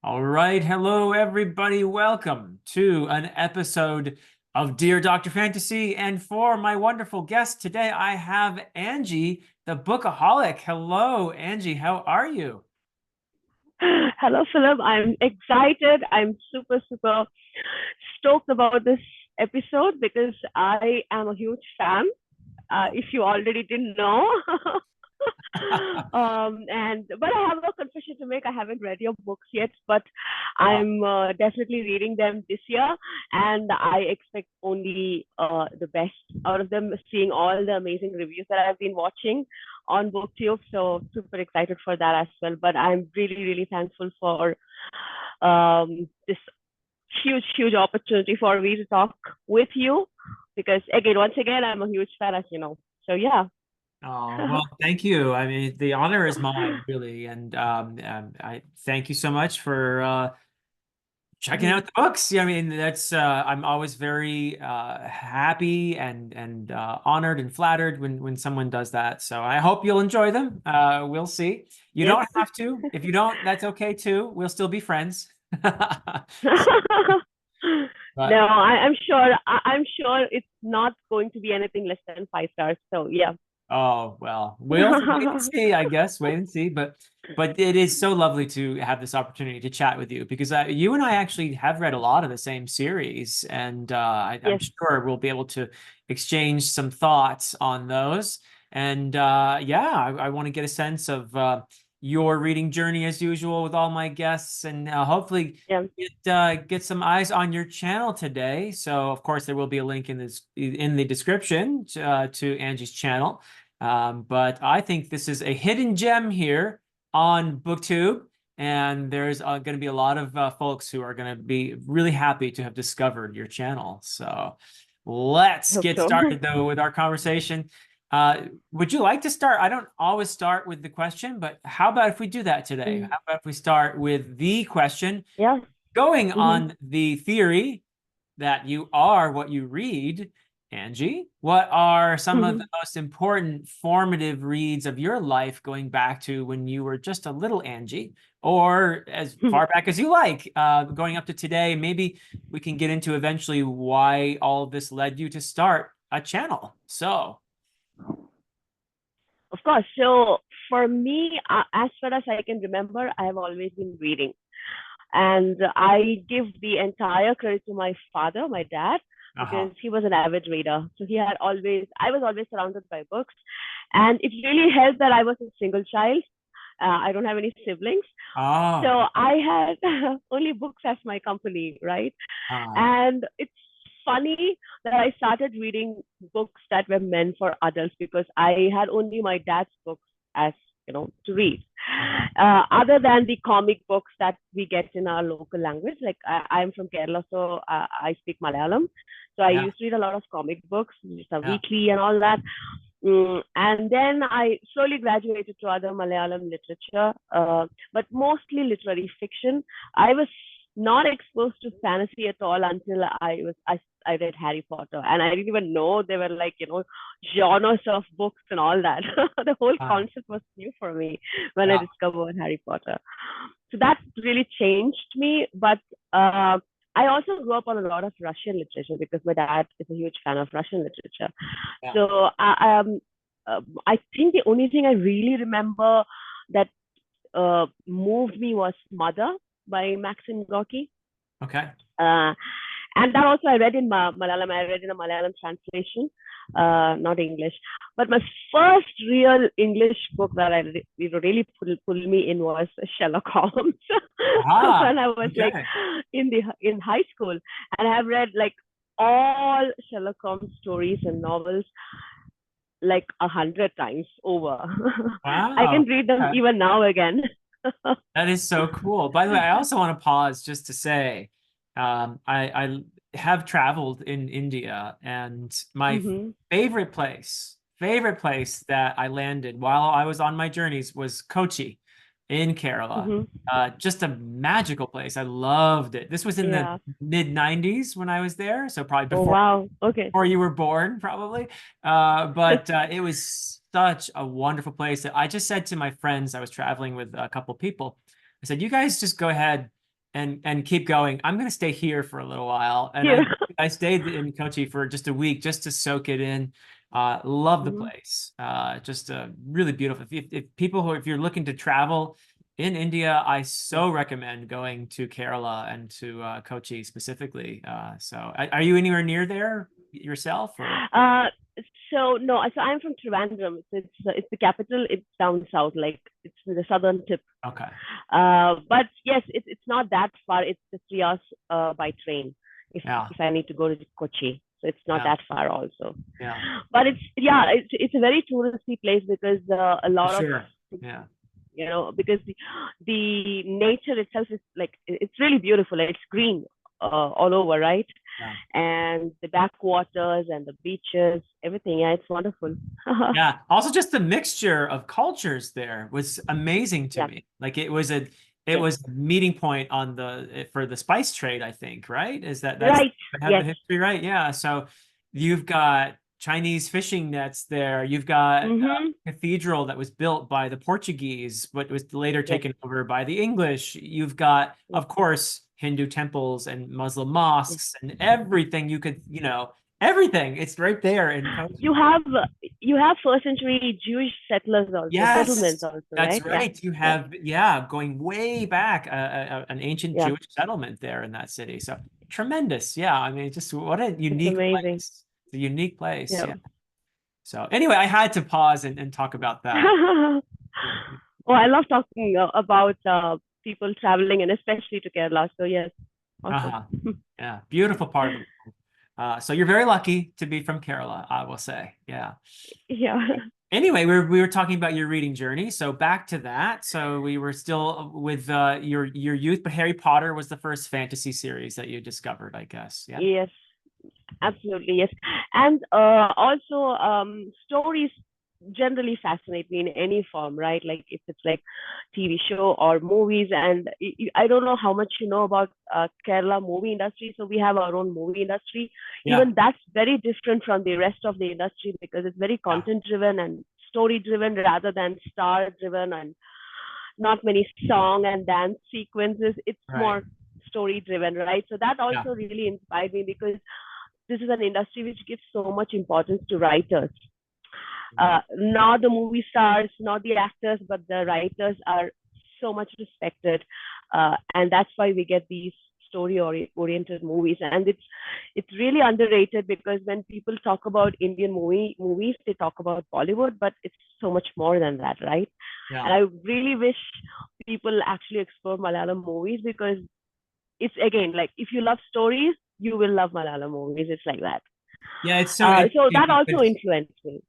All right. Hello, everybody. Welcome to an episode of Dear Dr. Fantasy. And for my wonderful guest today, I have Angie the Bookaholic. Hello, Angie. How are you? Hello, Philip. I'm excited. I'm super stoked about this episode because I am a huge fan. If you already didn't know. And but I have a confession to make. I haven't read your books yet, but Oh, I'm definitely reading them this year, and I expect only the best out of them. Seeing all the amazing reviews that I've been watching on BookTube, so super excited for that as well. But I'm really thankful for this huge opportunity for me to talk with you because again, once again, I'm a huge fan, as you know. So yeah. oh, well, thank you. I mean, the honor is mine, really. And I thank you so much for checking Mhm. out the books. Yeah, I mean, that's I'm always very happy and honored and flattered when someone does that. So I hope you'll enjoy them. We'll see. You Yes. don't have to. If you don't, that's okay too. We'll still be friends. No, But I'm sure. I'm sure it's not going to be anything less than 5 stars. So yeah. oh well, we'll wait and see, I guess. Wait and see. But it is so lovely to have this opportunity to chat with you because you and I actually have read a lot of the same series, and I'm Yes. sure we'll be able to exchange some thoughts on those. And yeah, I want to get a sense of your reading journey as usual with all my guests, and hopefully Yeah. get some eyes on your channel today. So of course there will be a link in the description to Angie's channel. But I think this is a hidden gem here on BookTube, and there's going to be a lot of folks who are going to be really happy to have discovered your channel. So let's Hope get so. started though with our conversation. Uh, would you like to start? I don't always start with the question, but how about if we do that today? Mm. How about if we start with the question, Yeah. going Hmm. on the theory that you are what you read, Angie, what are some of the most important formative reads of your life going back to when you were just a little Angie, or as far back as you like, going up to today? Maybe we can get into eventually why all of this led you to start a channel. So, Of course. So for me, as far as I can remember, I have always been reading. And I give the entire credit to my father, my dad, uh-huh. because he was an avid reader. So I was always surrounded by books. And it really helped that I was a single child. I don't have any siblings. Oh, So I had only books as my company, right? uh, And it's funny that I started reading books that were meant for adults because I had only my dad's books as to read. uh-huh. Other than the comic books that we get in our local language, like I'm from Kerala, so I speak Malayalam. So I Yeah, used to read a lot of comic books, just a yeah. weekly and all that. And then I slowly graduated to other Malayalam literature, but mostly literary fiction. I was not exposed to fantasy at all until I read Harry Potter, and I didn't even know there were like genres of books and all that. The whole Uh, concept was new for me when I yeah. discovered Harry Potter. So that really changed me. But uh, I also grew up on a lot of Russian literature because my dad is a huge fan of Russian literature. Yeah. So I think the only thing I really remember that moved me was Mother by Maxim Gorky. Okay. Uh, and that also I read in Malayalam. I read in a Malayalam translation, not English. But my first real English book that really pulled me in was Sherlock Holmes Aha. when I was like Okay. in high school, and I have read like all Sherlock Holmes stories and novels like 100 times over. I can Wow. read them Okay. even now again. That is so cool. By the way, I also want to pause just to say, I have traveled in India, and my Hmm. favorite place that I landed while I was on my journeys was Kochi in Kerala. Hmm. Just a magical place. I loved it. This was in the Yeah. mid 90s when I was there, so probably Oh before wow. Okay. you were born, probably. But it was such a wonderful place that I just said to my friends, I was traveling with a couple people, I said, you guys just go ahead. and keep going. I'm going to stay here for a little while, and Yeah. I stayed in Kochi for just a week just to soak it in. Love the Mhm. place. Just really beautiful. If people if you're looking to travel in India, I Yeah. so recommend going to Kerala and to Kochi specifically. So are you anywhere near there yourself or? Uh, so no, so I'm from Trivandrum. So it's the capital. It's down south, like it's in the southern tip. Okay. But yes, it's not that far. It's just 3 hours by train Yeah. if I need to go to Kochi. So it's not Yeah. that far also. Yeah. But it's a very touristy place because a For lot of sure. Yeah. because the nature itself is like it's really beautiful. It's green all over, right? Yeah. And the backwaters and the beaches, everything. Yeah, it's wonderful. Yeah. Also, just the mixture of cultures there was amazing to Yeah. me. Like it Yes. was a meeting point on for the spice trade, I think, right? That's Right. I have the Yes. history right? Yeah. So you've got Chinese fishing nets there. You've got Mm-hmm. a cathedral that was built by the Portuguese, but was later Yes. taken over by the English. You've got, Yes. of course, Hindu temples and Muslim Yes. mosques and everything you could, everything. It's right there in You Kochi. have you have first century Jewish settlers also, settlements Yes, also, that's right? Yeah. right. You Yeah. have, yeah, going way back, an ancient Yeah. Jewish settlement there in that city. So tremendous. Yeah. I mean, just what a It's unique amazing. place. It's a unique place. Yeah. Yeah. So anyway, I had to pause and talk about that. Yeah. Oh, I love talking about people traveling and especially to Kerala. So yes, awesome. Uh-huh. Yeah. Beautiful part of the world. So you're very lucky to be from Kerala, I will say. Yeah. Yeah. Anyway, we were talking about your reading journey. So back to that. So we were still with your youth, but Harry Potter was the first fantasy series that you discovered, I guess. Yeah. Yes. Absolutely, yes. And also, stories generally fascinate me in any form, right? Like if it's like TV show or movies. And I don't know how much you know about Kerala movie industry. So we have our own movie industry. Yeah. Even that's very different from the rest of the industry because it's very Yeah. content driven and story driven rather than star driven and not many song and dance sequences. It's Right. more story driven, right? So that Yeah. also really inspired me because this is an industry which gives so much importance to writers. Not the movie stars, not the actors, but the writers are so much respected, and that's why we get these story oriented movies. And it's really underrated because when people talk about Indian movies, they talk about Bollywood, but it's so much more than that, right? And Yeah. I really wish people actually explore Malayalam movies because it's again like if you love stories, you will love Malayalam movies. It's like that. Yeah. It's so So interesting that also because influenced me.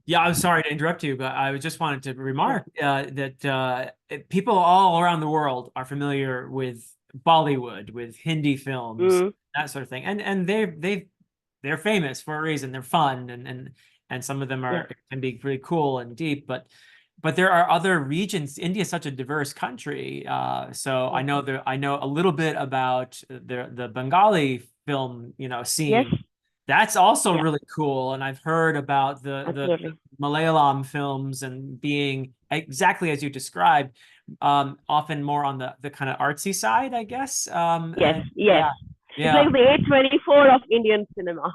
yeah, I'm sorry to interrupt you, but I just wanted to Sure. remark that people all around the world are familiar with Bollywood, with Hindi films, Mm, that sort of thing, and they're famous for a reason. They're fun, and some of them yeah. are can be really cool and deep, but there are other regions. India is such a diverse country, so Mm. I know a little bit about the Bengali film, Yes. scene. That's also Yeah. really cool. And I've heard about the Absolutely. Malayalam films and being exactly as you described, often more on the kind of artsy side, I guess. Yes. And Yes. yeah, It's yeah, like the A24 of Indian cinema.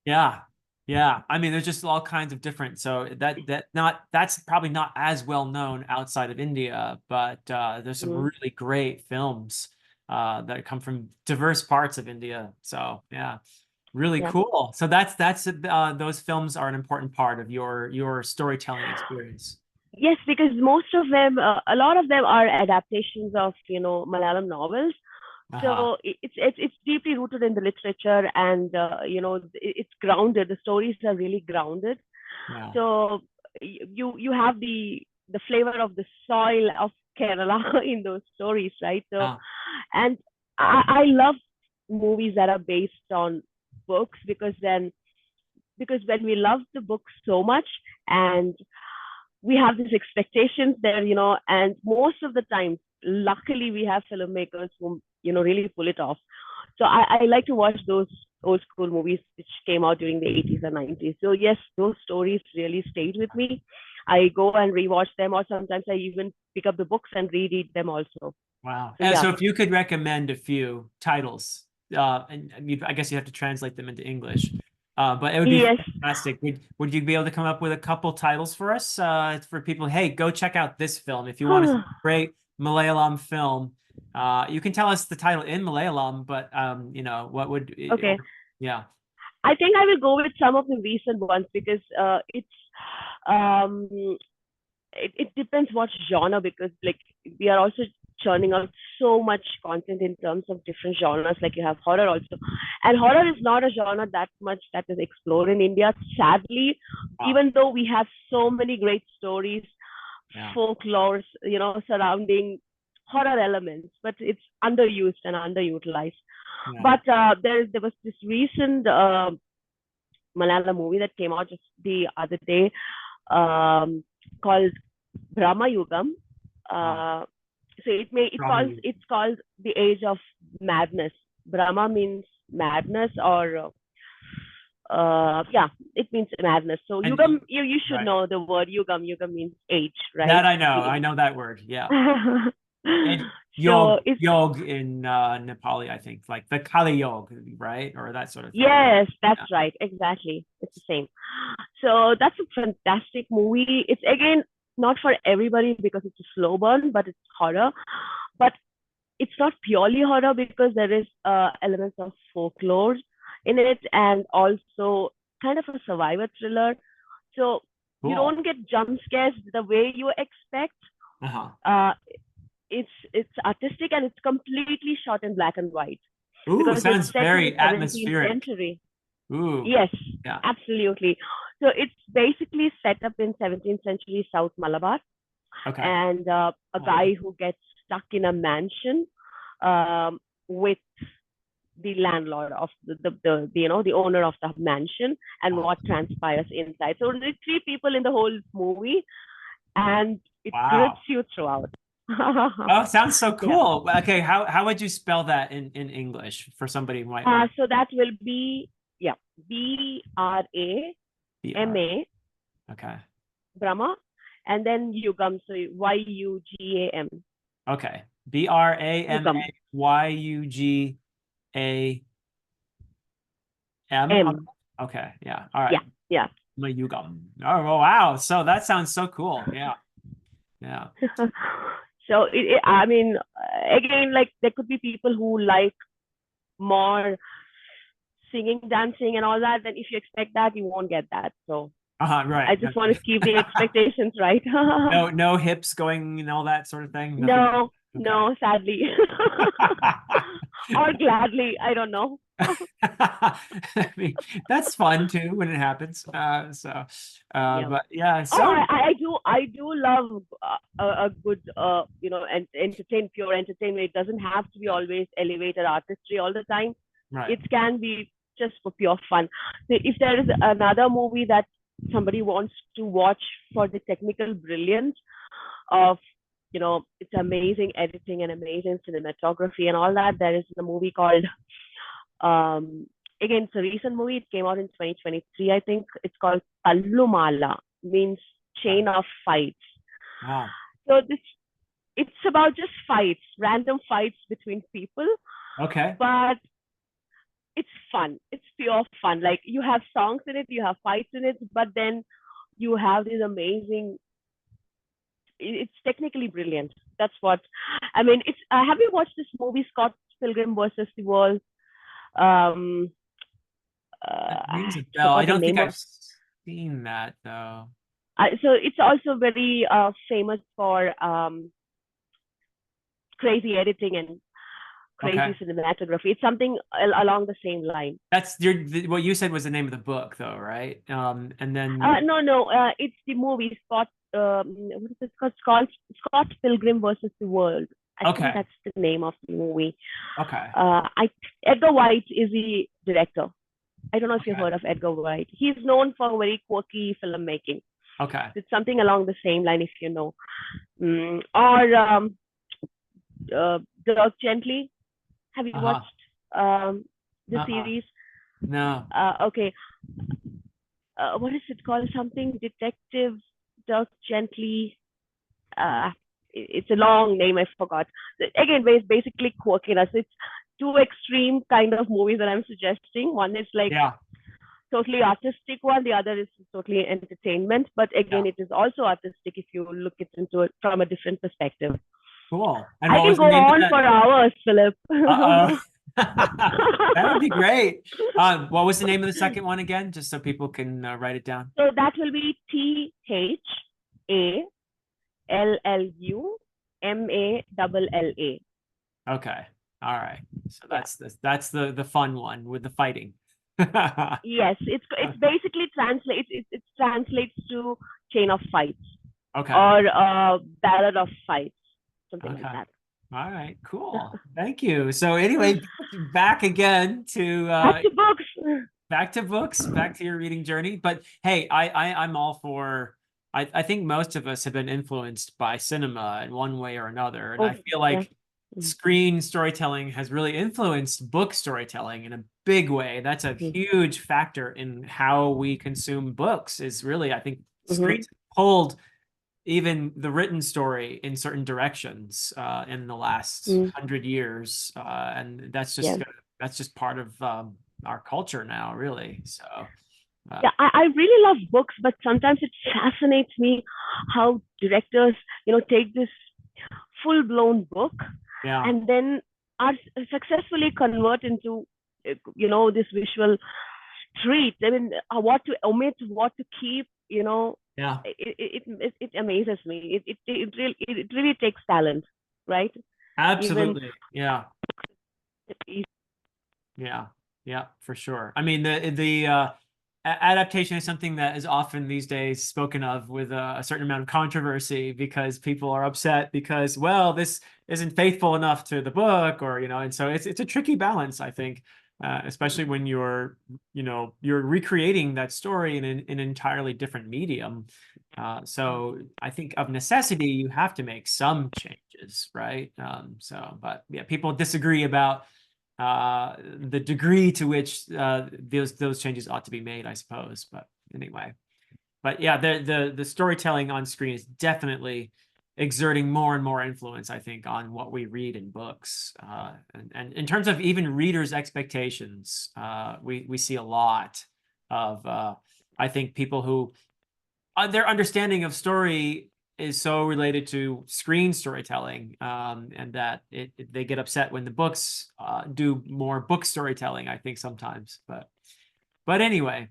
yeah, yeah. I mean, there's just all kinds of different. So that's probably not as well known outside of India, but there's some Mm, really great films that come from diverse parts of India. So yeah. Really yeah. cool. So that's those films are an important part of your storytelling experience. Yes, because most of them, a lot of them are adaptations of Malayalam novels. Uh-huh. So it's deeply rooted in the literature, and it's grounded. The stories are really grounded. Yeah. So you have the flavor of the soil of Kerala in those stories, right? So Yeah. and I love movies that are based on books because when we love the book so much and we have these expectations there, and most of the time, luckily, we have filmmakers who, really pull it off. So I like to watch those old school movies which came out during the 80s and 90s. So yes, those stories really stayed with me. I go and rewatch them, or sometimes I even pick up the books and reread them also. Wow. So And yeah. so if you could recommend a few titles, and I guess you have to translate them into English, but it would be Yes. fantastic. Would you be able to come up with a couple titles for us, for people? Hey, go check out this film if you want to see a great Malayalam film. You can tell us the title in Malayalam, but you know, what would, Okay. yeah. I think I will go with some of the recent ones because um it depends what genre, because like we are also churning out so much content in terms of different genres. Like you have horror also, and horror is not a genre that much that is explored in India, sadly. Wow. Even though we have so many great stories, Yeah. folklores, surrounding horror elements, but it's underused and underutilized. Yeah. But there was this recent Malayalam movie that came out just the other day, called Brahma Yugam. Wow. So Probably. it's called the Age of Madness. Brahma means madness, or yeah, it means madness. So And Yugam, you should right. know the word Yugam. Yugam means age, That right? I know. I Meaning. know that word. Yeah. And So it's yog in Nepali, I think, like the Kali Yog, right? Or that sort of thing. yes, that's Yeah. right, exactly. It's the same. So that's a fantastic movie. It's again not for everybody because it's a slow burn, but it's horror. But it's not purely horror because there is elements of folklore in it, and also kind of a survivor thriller. So you Cool. don't get jump scares the way you expect. Uh-huh. Uh, it's artistic, and it's completely shot in black and white Ooh, because it's sounds set in the very 17th atmospheric. century. Ooh, Yes, yeah. absolutely. So it's basically set up in 17th century South Malabar, Okay. and a Oh, guy who gets stuck in a mansion with the landlord of the owner of the mansion, and oh, what transpires inside. So there's three people in the whole movie, and it grips wow. you throughout. Oh, sounds so Yeah. cool. Okay, how would you spell that in English for somebody who might want So that will be, yeah, to BR? Brama, Okay. Brahma, and then Yugam, so Yugam. Okay. BRAMA Yugam. YUGAM. M. Okay. Yeah. All right. Yeah, yeah. Mayugam. Oh, wow. So that sounds so cool. Yeah. Yeah. So I mean, again, like there could be people who like more singing, dancing, and all that. Then if you expect that, you won't get that. So Right. I just want to keep the expectations right. No hips going and all that sort of thing. Nothing. No, Okay. no, sadly, or gladly, I don't know. I mean, that's fun too when it happens. Yeah. But yeah, Oh, so I do love a good pure entertainment. It doesn't have to be yeah, always elevated artistry all the time. right. It can be just for pure fun. So if there is another movie that somebody wants to watch for the technical brilliance of, it's amazing editing and amazing cinematography and all that, there is a movie called, um, again, it's a recent movie. It came out in 2023, I think. It's called Tallumala, means chain of fights. Wow. So it's about just fights, random fights between people, Okay. but it's fun. It's pure fun. Like you have songs in it, you have fights in it, but then you have these amazing. It's technically brilliant. That's what I mean. It's. Have you watched this movie, Scott Pilgrim versus the World? Um, That rings a I bell. I forgot the don't think name of. I've seen that though. So it's also very famous for crazy editing and Okay. crazy cinematography. It's something along the same line. That's what you said was the name of the book though, right? And then No, no, it's the movie Scott. What is it called? Scott Pilgrim versus the World. I think okay. that's the name of the movie. Okay. I Edgar White is the director. I don't know if you've Okay. heard of Edgar White. He's known for very quirky filmmaking. Okay. It's something along the same line, if you know. Or Dirk Gently. Have you Uh-huh. watched the Uh-uh. series? No. Okay. What is it called? Something Detective Dirk Gently. Uh, it's a long name, I forgot. Again, it's basically quirkiness. It's two extreme kind of movies that I'm suggesting. One is like Yeah. totally artistic one, the other is totally entertainment. But Yeah. again, it is also artistic if you look it into it from a different perspective. Cool. And I what can was go the name of on that? for hours, Philip. Uh-oh. That would be great. What was the name of the second one again? Just so people can write it down. So that will be THALLUMALLA. Okay. All right. So Yeah. that's the fun one with the fighting. Yes, it's basically it translates to Chain of Fights Okay. or Ballad of Fights, something like Okay. that. All right. Cool. Thank you. So anyway, back again to Back to books. back to books, back to your reading journey. But hey, I'm all for. I think most of us have been influenced by cinema in one way or another, and I Oh, feel yeah. like screen storytelling has really influenced book storytelling in a big way. That's a huge factor in how we consume books. Is really, I think, screens pulled even the written story in certain directions in the last 100 years, and that's Yeah. just part of our culture now, really. So Yeah, I really love books, but sometimes it fascinates me how directors, take this full-blown book yeah, and then are successfully convert into, this visual treat. I mean, what to omit, what to keep, yeah, it amazes me. It really takes talent, right? Even absolutely, yeah. Yeah, yeah, for sure. I mean, the adaptation is something that is often these days spoken of with a certain amount of controversy because people are upset because, well, this isn't faithful enough to the book, or and so it's a tricky balance, I think, especially when you're recreating that story in an entirely different medium. So I think of necessity, you have to make some changes, right? But yeah, people disagree about the degree to which those changes ought to be made, I suppose. But anyway, but yeah, the storytelling on screen is definitely exerting more and more influence, I think, on what we read in books. And in terms of even readers' expectations, we see a lot of I think people who their understanding of story is so related to screen storytelling, and that they get upset when the books do more book storytelling, I think sometimes. But anyway,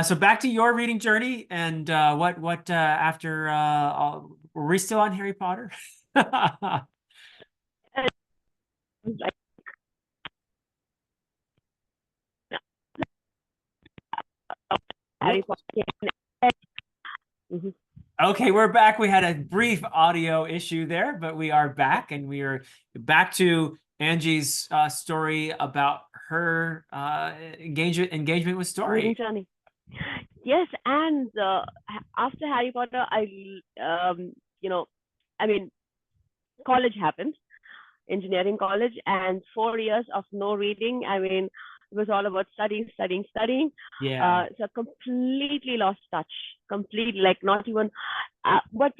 so back to your reading journey, and what after were we still on Harry Potter? like Harry Whoops. Potter. Okay, we're back. We had a brief audio issue there, but we are back, and we are back to Angie's story about her engagement with Reading story. journey. Yes, and after Harry Potter, you know, I mean, college happened, engineering college, and 4 years of no reading. I mean, it was all about studying, studying, studying. Yeah. So completely lost touch. Completely, like not even. But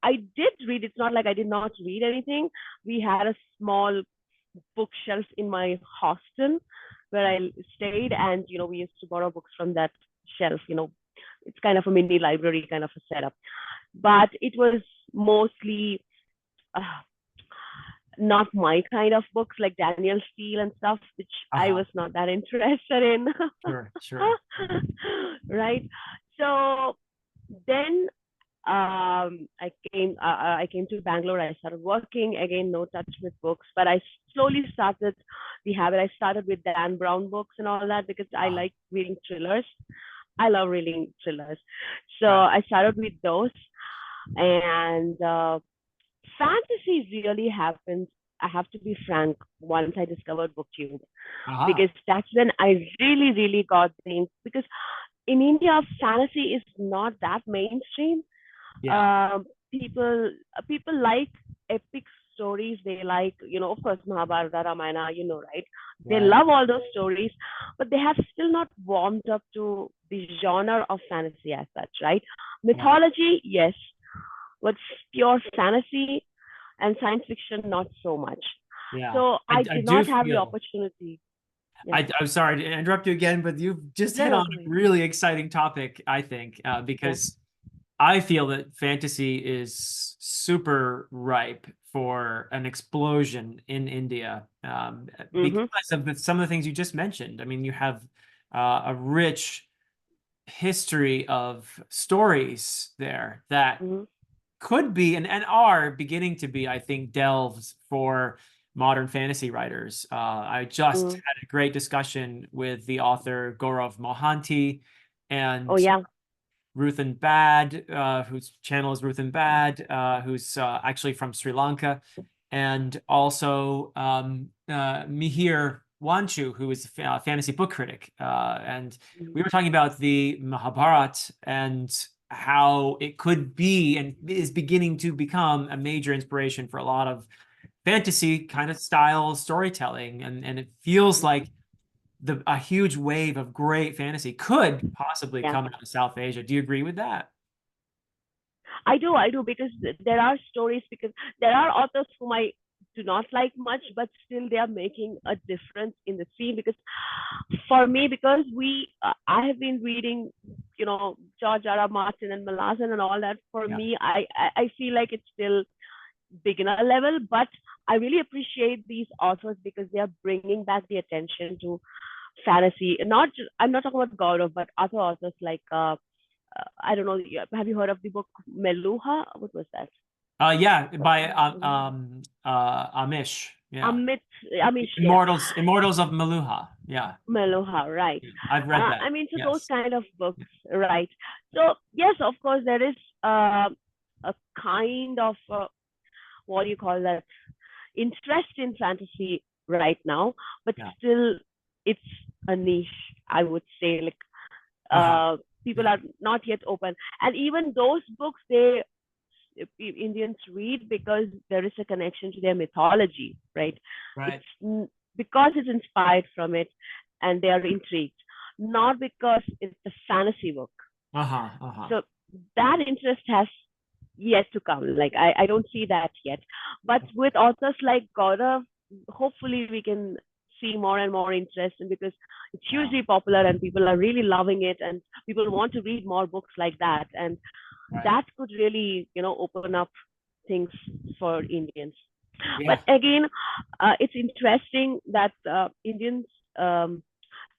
I did read. It's not like I did not read anything. We had a small bookshelf in my hostel where I stayed, and we used to borrow books from that shelf. It's kind of a mini library kind of a setup, but it was mostly uh, not my kind of books like Daniel Steele and stuff, which I Uh-huh. was not that interested in. Sure, sure. Right. So then I came to Bangalore. I started working again, no touch with books, but I slowly started the habit. I started with Dan Brown books and all that because I like reading thrillers. I love reading thrillers. So I started with those, and fantasy really happens. I have to be frank. Once I discovered BookTube, Uh-huh. because that's when I really, really got things. Because in India, fantasy is not that mainstream. Yeah. Um, people like epic stories. They like, of course, Mahabharata, Ramayana, right? They Right. love all those stories, but they have still not warmed up to the genre of fantasy as such, right? Right. Mythology, yes, was pure fantasy, and science fiction not so much. Yeah. So I I did do not have the feel opportunity. Yeah. I'm sorry to interrupt you again, but you've just No, hit no, on go a ahead. really exciting topic, I think, Yeah. because I feel that fantasy is super ripe for an explosion in India, Mm-hmm. because of some of the things you just mentioned. I mean, you have a rich history of stories there that Mm-hmm. could be and are beginning to be, I think, delves for modern fantasy writers. I just Mm-hmm. had a great discussion with the author Gaurav Mohanty Oh and yeah. Ruthin Bad, whose channel is Ruthin Bad, who's actually from Sri Lanka, and also Mihir Wanchu, who is a fantasy book critic. And Mm-hmm. we were talking about the Mahabharat and how it could be and is beginning to become a major inspiration for a lot of fantasy kind of style storytelling. And it feels like a huge wave of great fantasy could possibly Yeah. come out of South Asia. Do you agree with that? I do, because there are stories, because there are authors whom I do not like much, but still they are making a difference in the scene. Because for me, because I have been reading, George R. R. Martin and Malazan and all that. For Yeah. me, I feel like it's still beginner level, but I really appreciate these authors because they are bringing back the attention to fantasy. Not just, I'm not talking about Gaurav, but other authors like I don't know. Have you heard of the book Meluha? What was that? Yeah, by Meluha. Amish. Yeah. Amit, Amish, yeah. Immortals of Maluha. Yeah. Meluha, right. Yeah. I've read that. I mean, so those Yes. kind of books, right? So yes, of course, there is a kind of what do you call that, interest in fantasy right now, but Yeah. still, it's a niche. I would say, like, Uh-huh. people Yeah. are not yet open, and even those books, they Indians read because there is a connection to their mythology, right? Right. It's because it's inspired from it, and they are intrigued, not because it's a fantasy book. Uh-huh. Uh-huh. So that interest has yet to come. Like, I don't see that yet. But with authors like Gaurav, hopefully we can see more and more interest, and because it's Yeah. hugely popular and people are really loving it, and people want to read more books like that. And Right. that could really, open up things for Indians. But Yeah. again, it's interesting that Indians, um,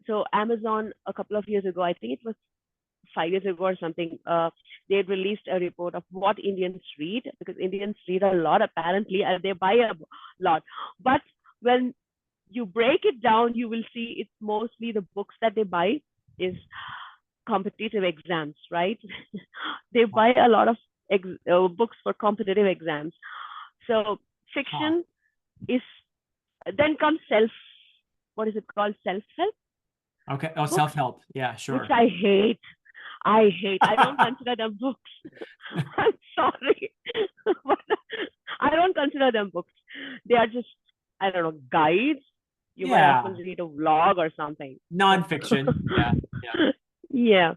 so Amazon a couple of years ago, I think it was 5 years ago or something, they had released a report of what Indians read, because Indians read a lot apparently, and they buy a lot. But when you break it down, you will see it's mostly the books that they buy is competitive exams, right? They buy a lot of books for competitive exams. So Huh. fiction is, then comes self, what is it called? Self help Okay. Oh, books, self-help. Yeah, which sure. I hate. I hate. I don't consider them books. I'm sorry. But I don't consider them books. They are just, I don't know, guides. You might as well Yeah. read a vlog or something. So, Nonfiction. Yeah. Yeah. yeah.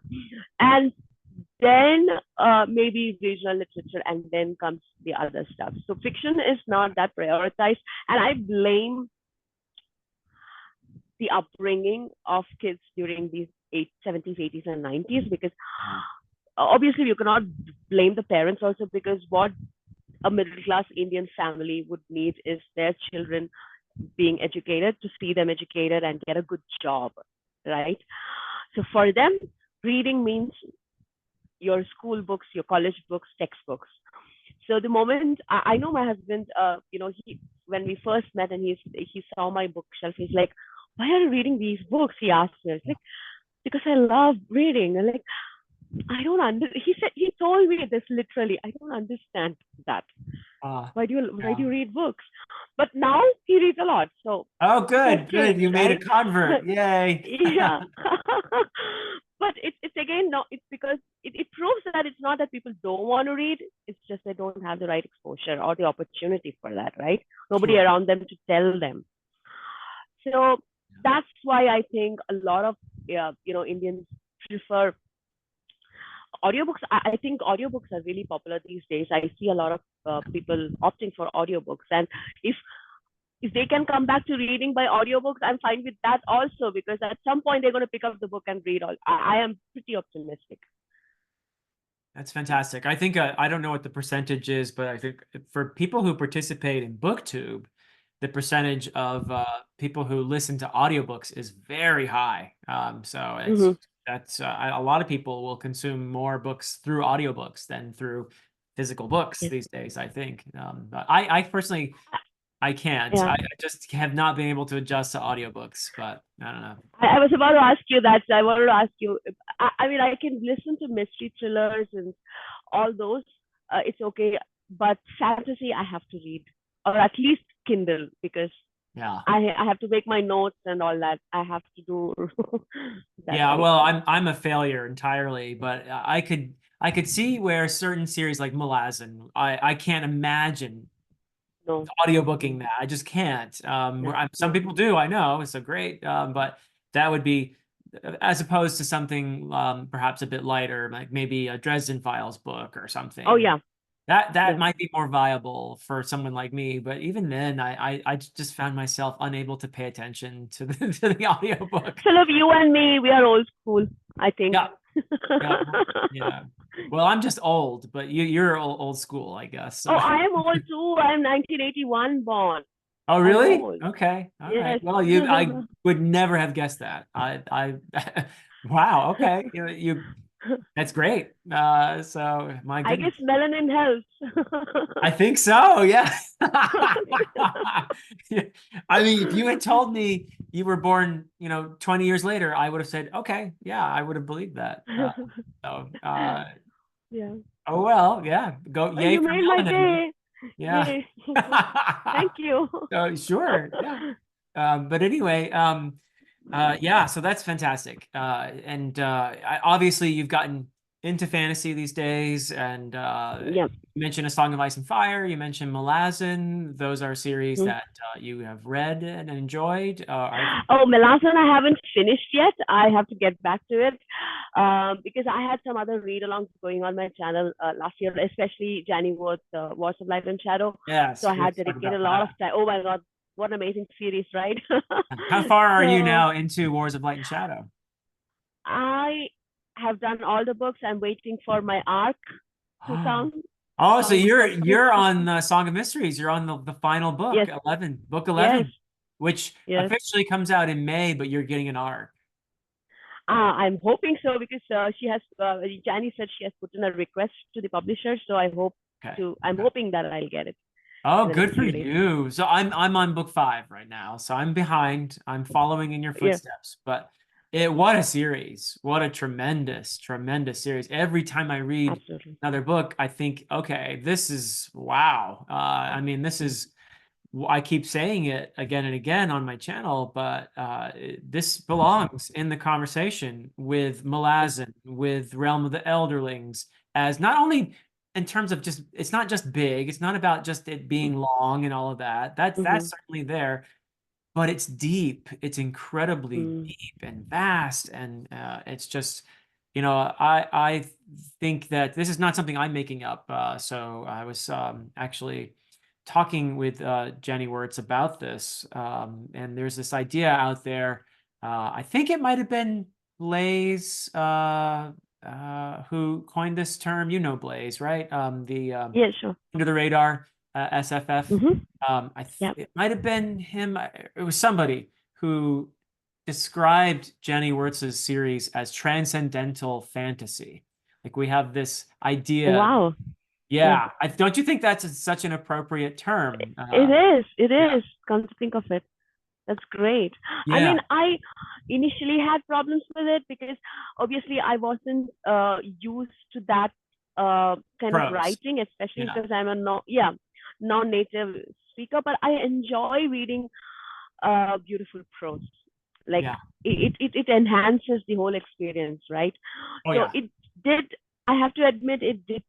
And then maybe regional literature, and then comes the other stuff. So fiction is not that prioritized. And I blame the upbringing of kids during these 70s, 80s, and 90s, because Uh-huh. obviously you cannot blame the parents also, because what a middle class Indian family would need is their children being educated, to see them educated and get a good job, right? So for them, reading means your school books, your college books, textbooks. So the moment I know my husband, he, when we first met and he saw my bookshelf, he's like, "Why are you reading these books?" He asked me. I was like, "Because I love reading." And like, I don't under. He said, he told me this literally. I don't understand that. Uh, Why do yeah. you read books? But now he reads a lot, so Oh, good good, good. things, You made a right? convert. Yay. Yeah. But it's again, no, it's because it proves that it's not that people don't want to read, it's just they don't have the right exposure or the opportunity for that, right? Nobody Sure. around them to tell them. So that's why I think a lot of Indians prefer audiobooks, I think audiobooks are really popular these days. I see a lot of people opting for audiobooks, and if if they can come back to reading by audiobooks, I'm fine with that also, because at some point they're going to pick up the book and read all. I am pretty optimistic. That's fantastic. I think I don't know what the percentage is, but I think for people who participate in BookTube, the percentage of people who listen to audiobooks is very high. So Hmm. that's a lot of people will consume more books through audiobooks than through physical books Yes. these days, I think. But I personally, I can't. Yeah. I just have not been able to adjust to audiobooks, but I don't know. I was about to ask you that. So I wanted to ask you. I mean, I can listen to mystery thrillers and all those. It's okay, but fantasy I have to read, or at least Kindle, because Yeah. I have to make my notes and all that. I have to do that Yeah, thing. well, I'm a failure entirely, but I could see where certain series like Malazan, I can't imagine No. audiobooking Mm, that. I just can't. no. Some No. people do, I know, it's so great. But that would be as opposed to something perhaps a bit lighter, like maybe a Dresden Files book or Oh something. yeah. That Yeah. might be more viable for someone like me, but even then, I just found myself unable to pay attention to the to the audiobook. So look, you and me, we are old school, I think. Yeah, yeah, yeah. Well, I'm just old, but you're old school, I guess. Oh, I am old too. I'm 1981 born. Oh, I'm really? old. Okay. All right. Yes. Well, I would never have guessed that. Wow. Okay. That's great. So my I guess goodness. melanin helps. I think so. Yeah. Yeah. I mean, if you had told me you were born, 20 years later, I would have said, okay, yeah, I would have believed that. So, Yeah. oh well, yeah. Go, Oh, yay you for made my melanin. day. Yeah. Yay. Thank you. Sure. Yeah. But anyway, yeah, so that's fantastic. And obviously you've gotten into fantasy these days, and Yeah. you mentioned A Song of Ice and Fire, you mentioned Malazan. Those are series Mhm. that you have read and enjoyed. Oh, Melasan, I haven't finished yet. I have to get back to it, because I had some other read-alongs going on my channel last year, especially Janny Ward's Wars of Light and Shadow. So Yes, I had let's talk dedicated about a lot of that. time. Oh my God, what an amazing series, right? How far are you So now into Wars of Light and Shadow? I have done all the books. I'm waiting for my arc to come. Oh, so Song you're of you're on Song of Mysteries. You're on the final book, Yes, 11, book yes, 11, which yes. officially comes out in May, but you're getting an arc. I'm hoping so, because she has, Jani said she has put in a request to the publisher. So Okay. I'm Okay. hoping that I'll get it Oh, in the good next for few days. you. So I'm on book 5 right now. So I'm behind. I'm following in your Yeah, footsteps. But what a series. What a tremendous, tremendous series. Every time I read absolutely. another book, I think, okay, this is wow. I mean, this Mm. is I keep saying it again and again on my channel, but this belongs in the conversation with Yeah. Malazan, with Realm of the Elderlings, as not only in terms of just, it's not just big, it's not about just it being long and all of that. That's Mm-hmm. certainly there, but it's deep. It's incredibly Mm. deep and vast, and it's just, I think that this is not something I'm making up. So I was actually talking with Jenny Wirtz about this, and there's this idea out there. I think it might have been Blaze who coined this term. You know Blaze, right? The Yeah, sure. under the radar SFF. Mm-hmm. Yeah. It might have been him. It was somebody who described Jenny Wirtz's series as transcendental fantasy. Like we have this idea. Wow. Yeah. Yeah, don't you think that's such an appropriate term? It is. It Yeah, is. Come to think of it. That's great. I yeah, mean, I initially had problems with it, because obviously I wasn't used to that kind of prose. writing, especially Yeah, because I'm a non-native speaker. But I enjoy reading beautiful prose. Like yeah. it enhances the whole experience, right? Oh So yeah, it did. I have to admit, it did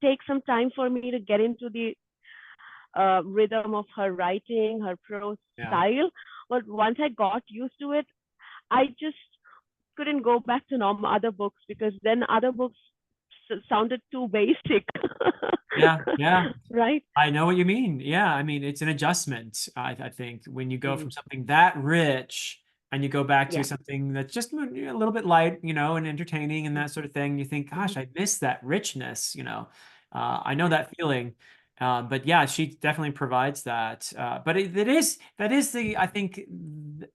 take some time for me to get into the rhythm of her writing, her prose yeah. style. But once I got used to it, I just couldn't go back to normal other books because then other books sounded too basic. Yeah, yeah. Right? I know what you mean. Yeah, I mean, it's an adjustment, I think, when you go Mm, from something that rich and you go back to yeah. something that's just a little bit light, and entertaining and that sort of thing. You think, Mm-hmm. gosh, I miss that richness. I know Yeah. that feeling. But yeah, she definitely provides that. But that is I think,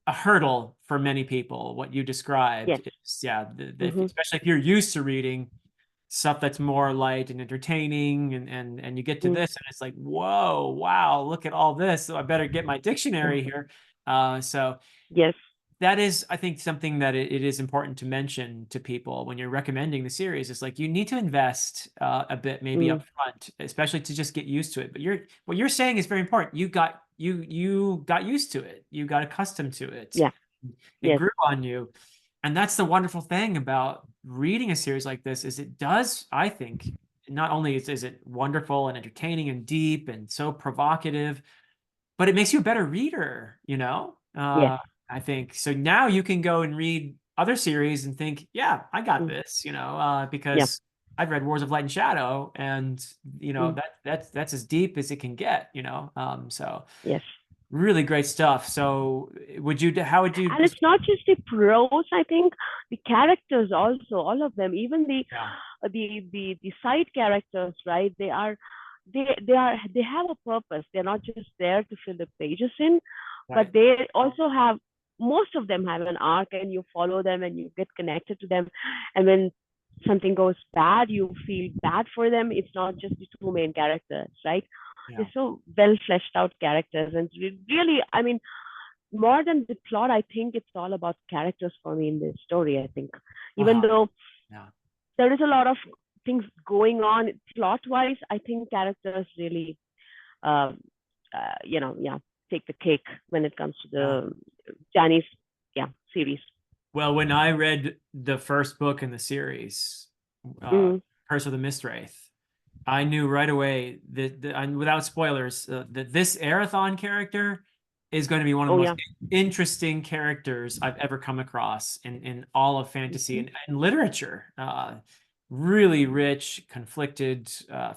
a hurdle for many people, what you described. Yes. Is, yeah, Mm-hmm. especially if you're used to reading stuff that's more light and entertaining, and you get to Mm, this and it's like, whoa, wow, look at all this, so I better get my yeah. dictionary here. So Yes. that is, I think, something that it is important to mention to people when you're recommending the series. It's like you need to invest a bit, maybe up Mm, front, especially to just get used to it. But what you're saying is very important. You got used to it, you got accustomed to it, yeah. it Yes. grew on you. And that's the wonderful thing about reading a series like this, is it does, I think, not only is it wonderful and entertaining and deep and so provocative, but it makes you a better reader. Yes. I think so. Now you can go and read other series and think, yeah, I got Mm, this, yeah. because I've read Wars of Light and Shadow, and Mm, that's as deep as it can get. So yes. really great stuff. So how would you And it's describe? not just the prose, I think, the characters also, all of them, even Yeah, the side characters, right? They have a purpose. They're not just there to fill the pages in, but right. they also have, most of them have an arc, and you follow them and you get connected to them. And when something goes bad, you feel bad for them. It's not just the two main characters, right? Yeah. They're so well fleshed out characters, and really, I mean, more than the plot, I think it's all about characters for me in this story. I think, even Uh-huh. though Yeah. there is a lot of things going on plot wise, I think characters really, uh, yeah, take the cake when it comes to Yeah. the Chinese, yeah, series. Well, when I read the first book in the series, uh, Mm. Curse of the Mistwraith, I knew right away and without spoilers, that this Arathon character is going to be one of the Oh most yeah. interesting characters I've ever come across in all of fantasy Mm-hmm. and literature. Really rich, conflicted,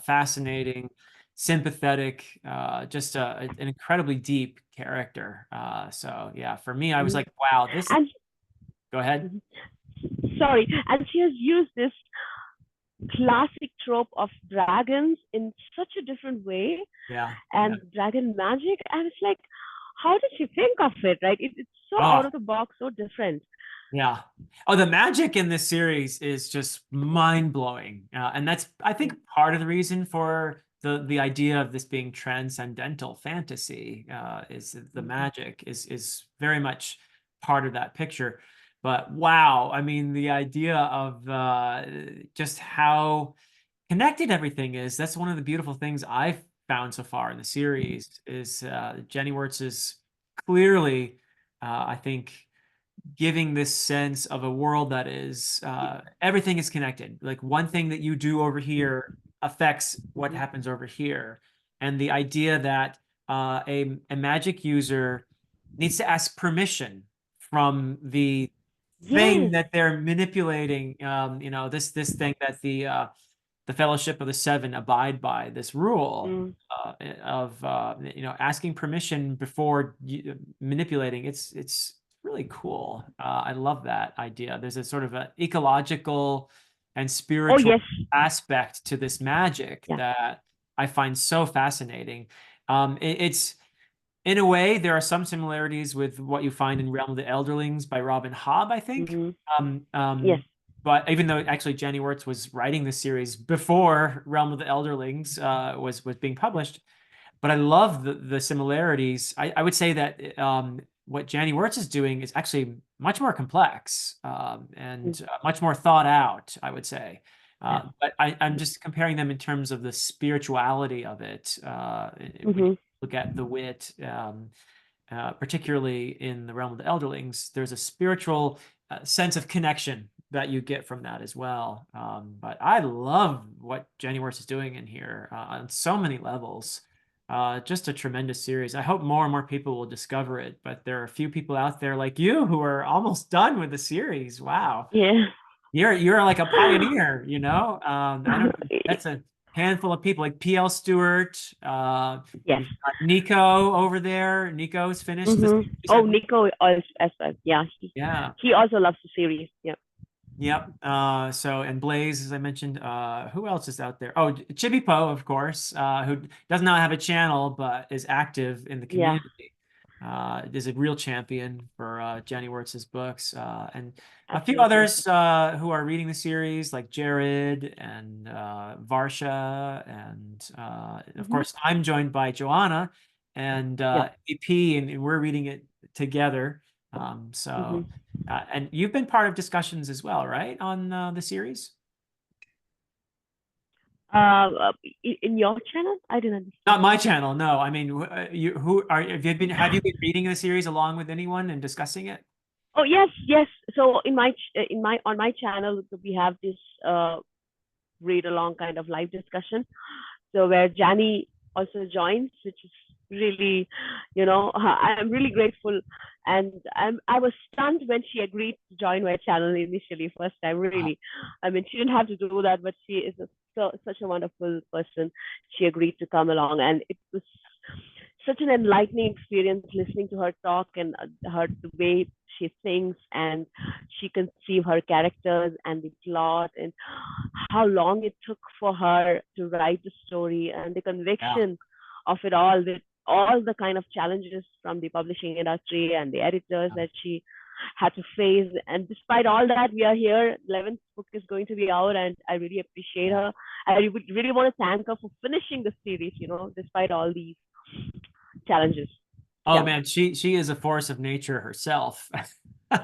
fascinating, sympathetic, just an incredibly deep character. So yeah, for me, I was Mm-hmm. like, wow, this. And Go ahead. mhm. Sorry, and she has used this classic trope of dragons in such a different way, Yeah, yeah. and dragon magic, and it's like, how did she think of it, right? It's so out Oh, of the box, so different. yeah. Oh, the magic in this series is just mind-blowing. And that's, I think, part of the reason for the idea of this being transcendental fantasy, is that the Mm-hmm. magic is very much part of that picture. But wow, I mean, the idea of just how connected everything is, that's one of the beautiful things I've found so far in the series, is Jenny Wirtz is clearly, I think, giving this sense of a world that is, everything is connected. Like one thing that you do over here affects what Mm-hmm. happens over here. And the idea that a magic user needs to ask permission from the thing Yes. that they're manipulating, this thing that the Fellowship of the Seven abide by, this rule Mm. of asking permission before manipulating. It's really cool. I love that idea. There's a sort of an ecological and Oh spiritual yes. aspect to this magic Yeah. that I find so fascinating. It's in a way, there are some similarities with what you find in Realm of the Elderlings by Robin Hobb, I think. Mm-hmm. Um, Yes. um, but even though actually Jenny Wirtz was writing this series before Realm of the Elderlings was being published, but I love the similarities. I would say that what Jenny Wirtz is doing is actually much more complex, Mm. and much more thought out, I would say. Yeah. But I'm just comparing them in terms of the spirituality of it. When you Mm-hmm. look at the wit, particularly in the realm of the elderlings, there's a spiritual sense of connection that you get from that as well. But I love what Jenny Wirtz is doing in here on so many levels. Just a tremendous series. I hope more and more people will discover it, but there are a few people out there like you who are almost done with the series. Wow. Yeah. You're like a pioneer, you know? I don't, that's a handful of people like PL Stewart, Yes. you've got Nico over there. Nico's finished the Mm-hmm. series, I Oh, believe. Nico as well. Yeah, Yeah. he also loves the series. Yeah. Yep. So and Blaze, as I mentioned, who else is out there? Oh, Chibi Po, of course, who does not have a channel but is active in the Yeah. community. Is a real champion for Jenny Wirtz's books, and a few Absolutely. others who are reading the series, like Jared and Varsha, and of Mm-hmm. course, I'm joined by Joanna and Yeah. AP, and we're reading it together. Mm-hmm. And you've been part of discussions as well, right, on the series? In your channel, I didn't understand. Not my channel, no. I mean, you who are have you been reading the series along with anyone and discussing it? Oh yes, yes. So in my on my channel we have this read along kind of live discussion. So where Jani also joins, which is really, I'm really grateful. And I was stunned when she agreed to join my channel initially, first time, Uh, really. I mean, she didn't have to do that, but she is such a wonderful person. She agreed to come along, and it was such an enlightening experience listening to her talk and her the way she thinks and she conceive her characters and the plot and how long it took for her to write the story and the yeah. conviction of it all, with all the kind of challenges from the publishing industry and the editors that she had to face. And despite all that, we are here. 11th book is going to be out, and I really appreciate Yeah. her. I would really want to thank her for finishing the series, despite all these challenges. Oh Yeah. man, she is a force of nature herself.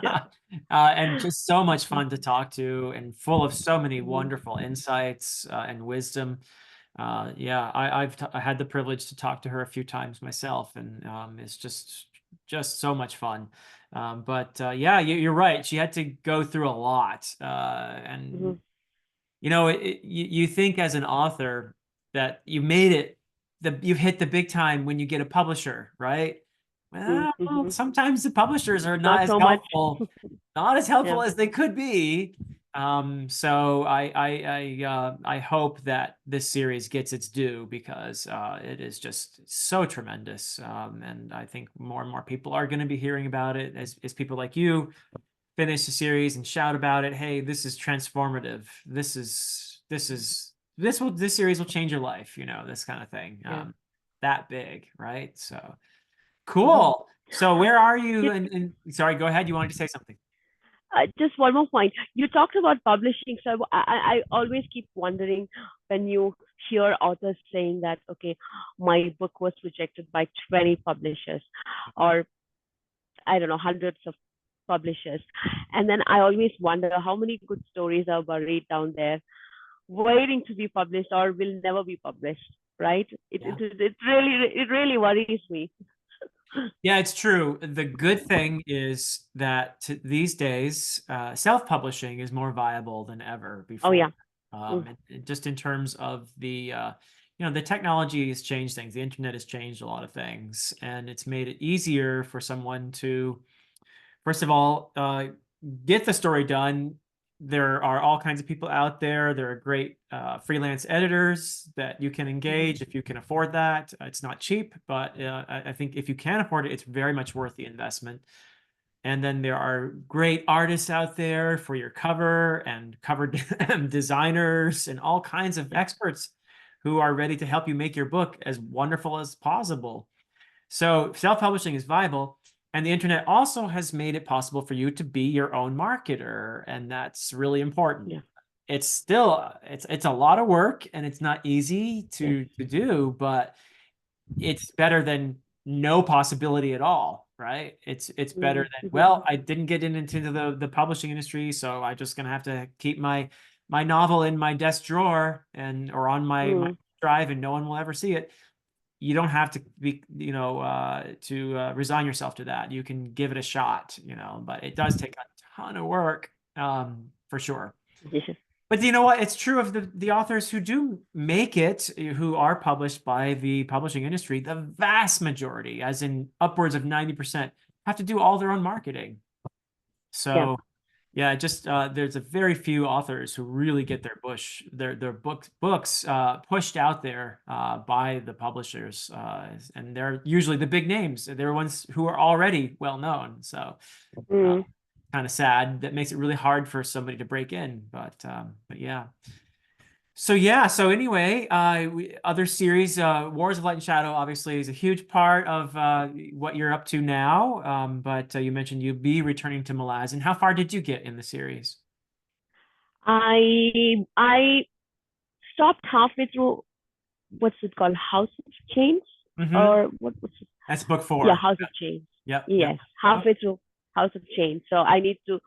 Yeah. And just so much fun to talk to and full of so many Mm-hmm. wonderful insights and wisdom. Yeah, I had the privilege to talk to her a few times myself, and it's just so much fun. But yeah, you're right. She had to go through a lot, Mm-hmm. and you think as an author that you made it, you've hit the big time when you get a publisher, right? Well, Mm-hmm. sometimes the publishers are Not so much. not as helpful Yeah. as they could be. So I hope that this series gets its due because it is just so tremendous. And I think more and more people are going to be hearing about it as people like you finish the series and shout about it. Hey, this is transformative. This series will change your life, this kind of thing. Yeah. That big, right? So Mm-hmm. cool. So where are you? And sorry, go ahead. You wanted to say something. Just one more point. You talked about publishing, so I always keep wondering when you hear authors saying that, okay, my book was rejected by 20 publishers, or I don't know, hundreds of publishers. And then I always wonder how many good stories are buried down there, waiting to be published or will never be published, right? Yeah. It really worries me. Yeah, it's true. The good thing is that these days, self-publishing is more viable than ever Oh before. yeah. Mm, Just in terms of the technology has changed things. The internet has changed a lot of things, and it's made it easier for someone to, first of all, get the story done. There are all kinds of people out there. There are great freelance editors that you can mhm. engage if you can afford that. It's not cheap, but I think if you can afford it, it's very much worth the investment. And then there are great artists out there for your cover and cover designers and all kinds of Yeah. experts who are ready to help you make your book as wonderful as possible. So self-publishing is viable, and the internet also has made it possible for you to be your own marketer, and that's really important. Yeah. It's still it's a lot of work and it's not easy Yes. to do, but it's better than no possibility at all, right? It's better than, Mm-hmm. well, I didn't get into the publishing industry, so I'm just gonna have to keep my novel in my desk drawer and or on my Mm. drive and no one will ever see it. You don't have to be, to resign yourself to that. You can give it a shot, but it does take a ton of work, for sure. Yes. But you know what? It's true of the authors who do make it, who are published by the publishing industry. The vast majority, as in upwards of 90%, have to do all their own marketing. Yeah. So yeah, just there's a very few authors who really get their books pushed out there by the publishers, and they're usually the big names. They're ones who are already well known. So Mm. kind of sad. That makes it really hard for somebody to break in. But yeah. So yeah, so anyway, other series, Wars of Light and Shadow obviously is a huge part of what you're up to now. But you mentioned you'd be returning to Malaz. How far did you get in the series? I stopped halfway through. What's it called? House of Chains, Hmm. or what's it? That's book Yeah, 4. House of Chains. Yep, yep. Yes, halfway through House of Chains. So I need to.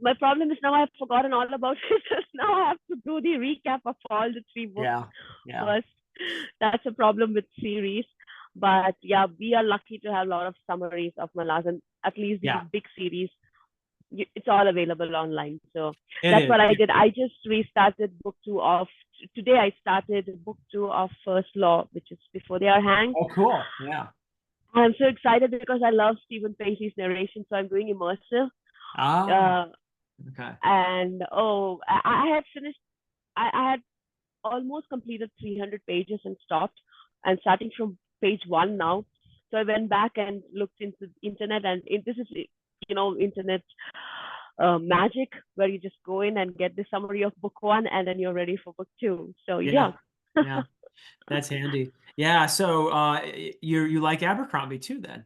My problem is now I've forgotten all about it. Now I have to do the recap of all the three books Yeah, yeah. first. That's a problem with series. But yeah, we are lucky to have a lot of summaries of Malaz, and at least these Yeah, big series, it's all available online. So it that's is. what I did. I just restarted book two of today. I started book two of First Law, which is Before They Are Hanged. Oh, cool. Yeah. I'm so excited because I love Stephen Pacey's narration, so I'm doing immersive. Oh, Uh, okay. and oh, I had finished. I had almost completed 300 pages and stopped. I'm starting from page one now. So I went back and looked into the internet, and this is, internet magic, where you just go in and get the summary of book one, and then you're ready for book two. So yeah. Yeah, yeah. That's handy. Yeah, so you like Abercrombie too then?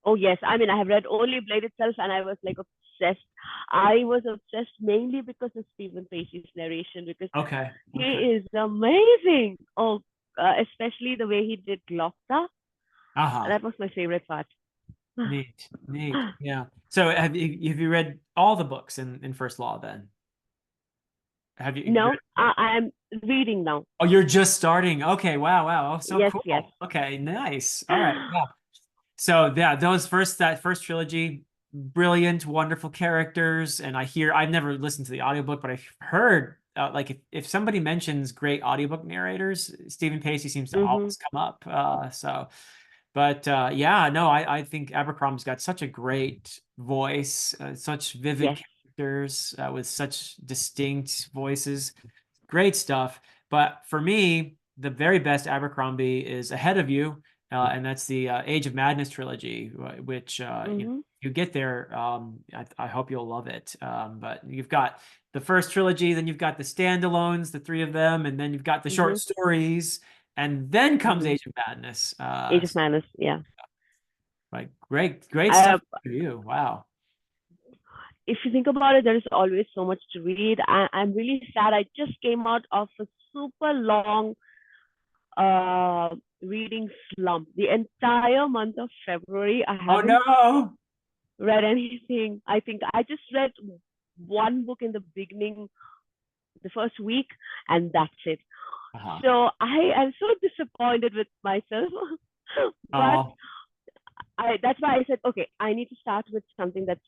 Oh yes, I mean I have read only Blade itself, and I was like obsessed. I was obsessed mainly because of Stephen Pacey's narration, because Okay, he okay. is amazing. Oh, especially the way he did Glocta. Uh-huh. That was my favorite part. Neat, neat. Yeah. So have you read all the books in First Law then? Have you read? No, I'm reading now. Oh, you're just starting. Okay, wow, wow. Oh, so Yes, yes. cool. Okay, nice. All right. Yeah. So yeah, that first trilogy, brilliant, wonderful characters. And I've never listened to the audiobook, but I've heard like if somebody mentions great audiobook narrators, Stephen Pacey seems to Mm-hmm. always come up. But yeah, no, I think Abercrombie's got such a great voice, such vivid Yes. characters with such distinct voices. Great stuff. But for me, the very best Abercrombie is Ahead of You, and that's the Age of Madness trilogy, which Mm-hmm. you get there. I hope you'll love it. But you've got the first trilogy, then you've got the standalones, the three of them, and then you've got the Mm-hmm. short stories, and then comes Mm-hmm. Age of Madness. Age of Madness. Yeah. Like great Uh, stuff for you. Wow. if you think about it, there is always so much to read. I'm really sad. I just came out of a super long uh, reading slump. The entire month of February, I Oh haven't no. read anything. I think I just read one book in the beginning, the first week, and that's it. Uh-huh. So I am so disappointed with myself. But Oh, that's why I said, okay, I need to start with something that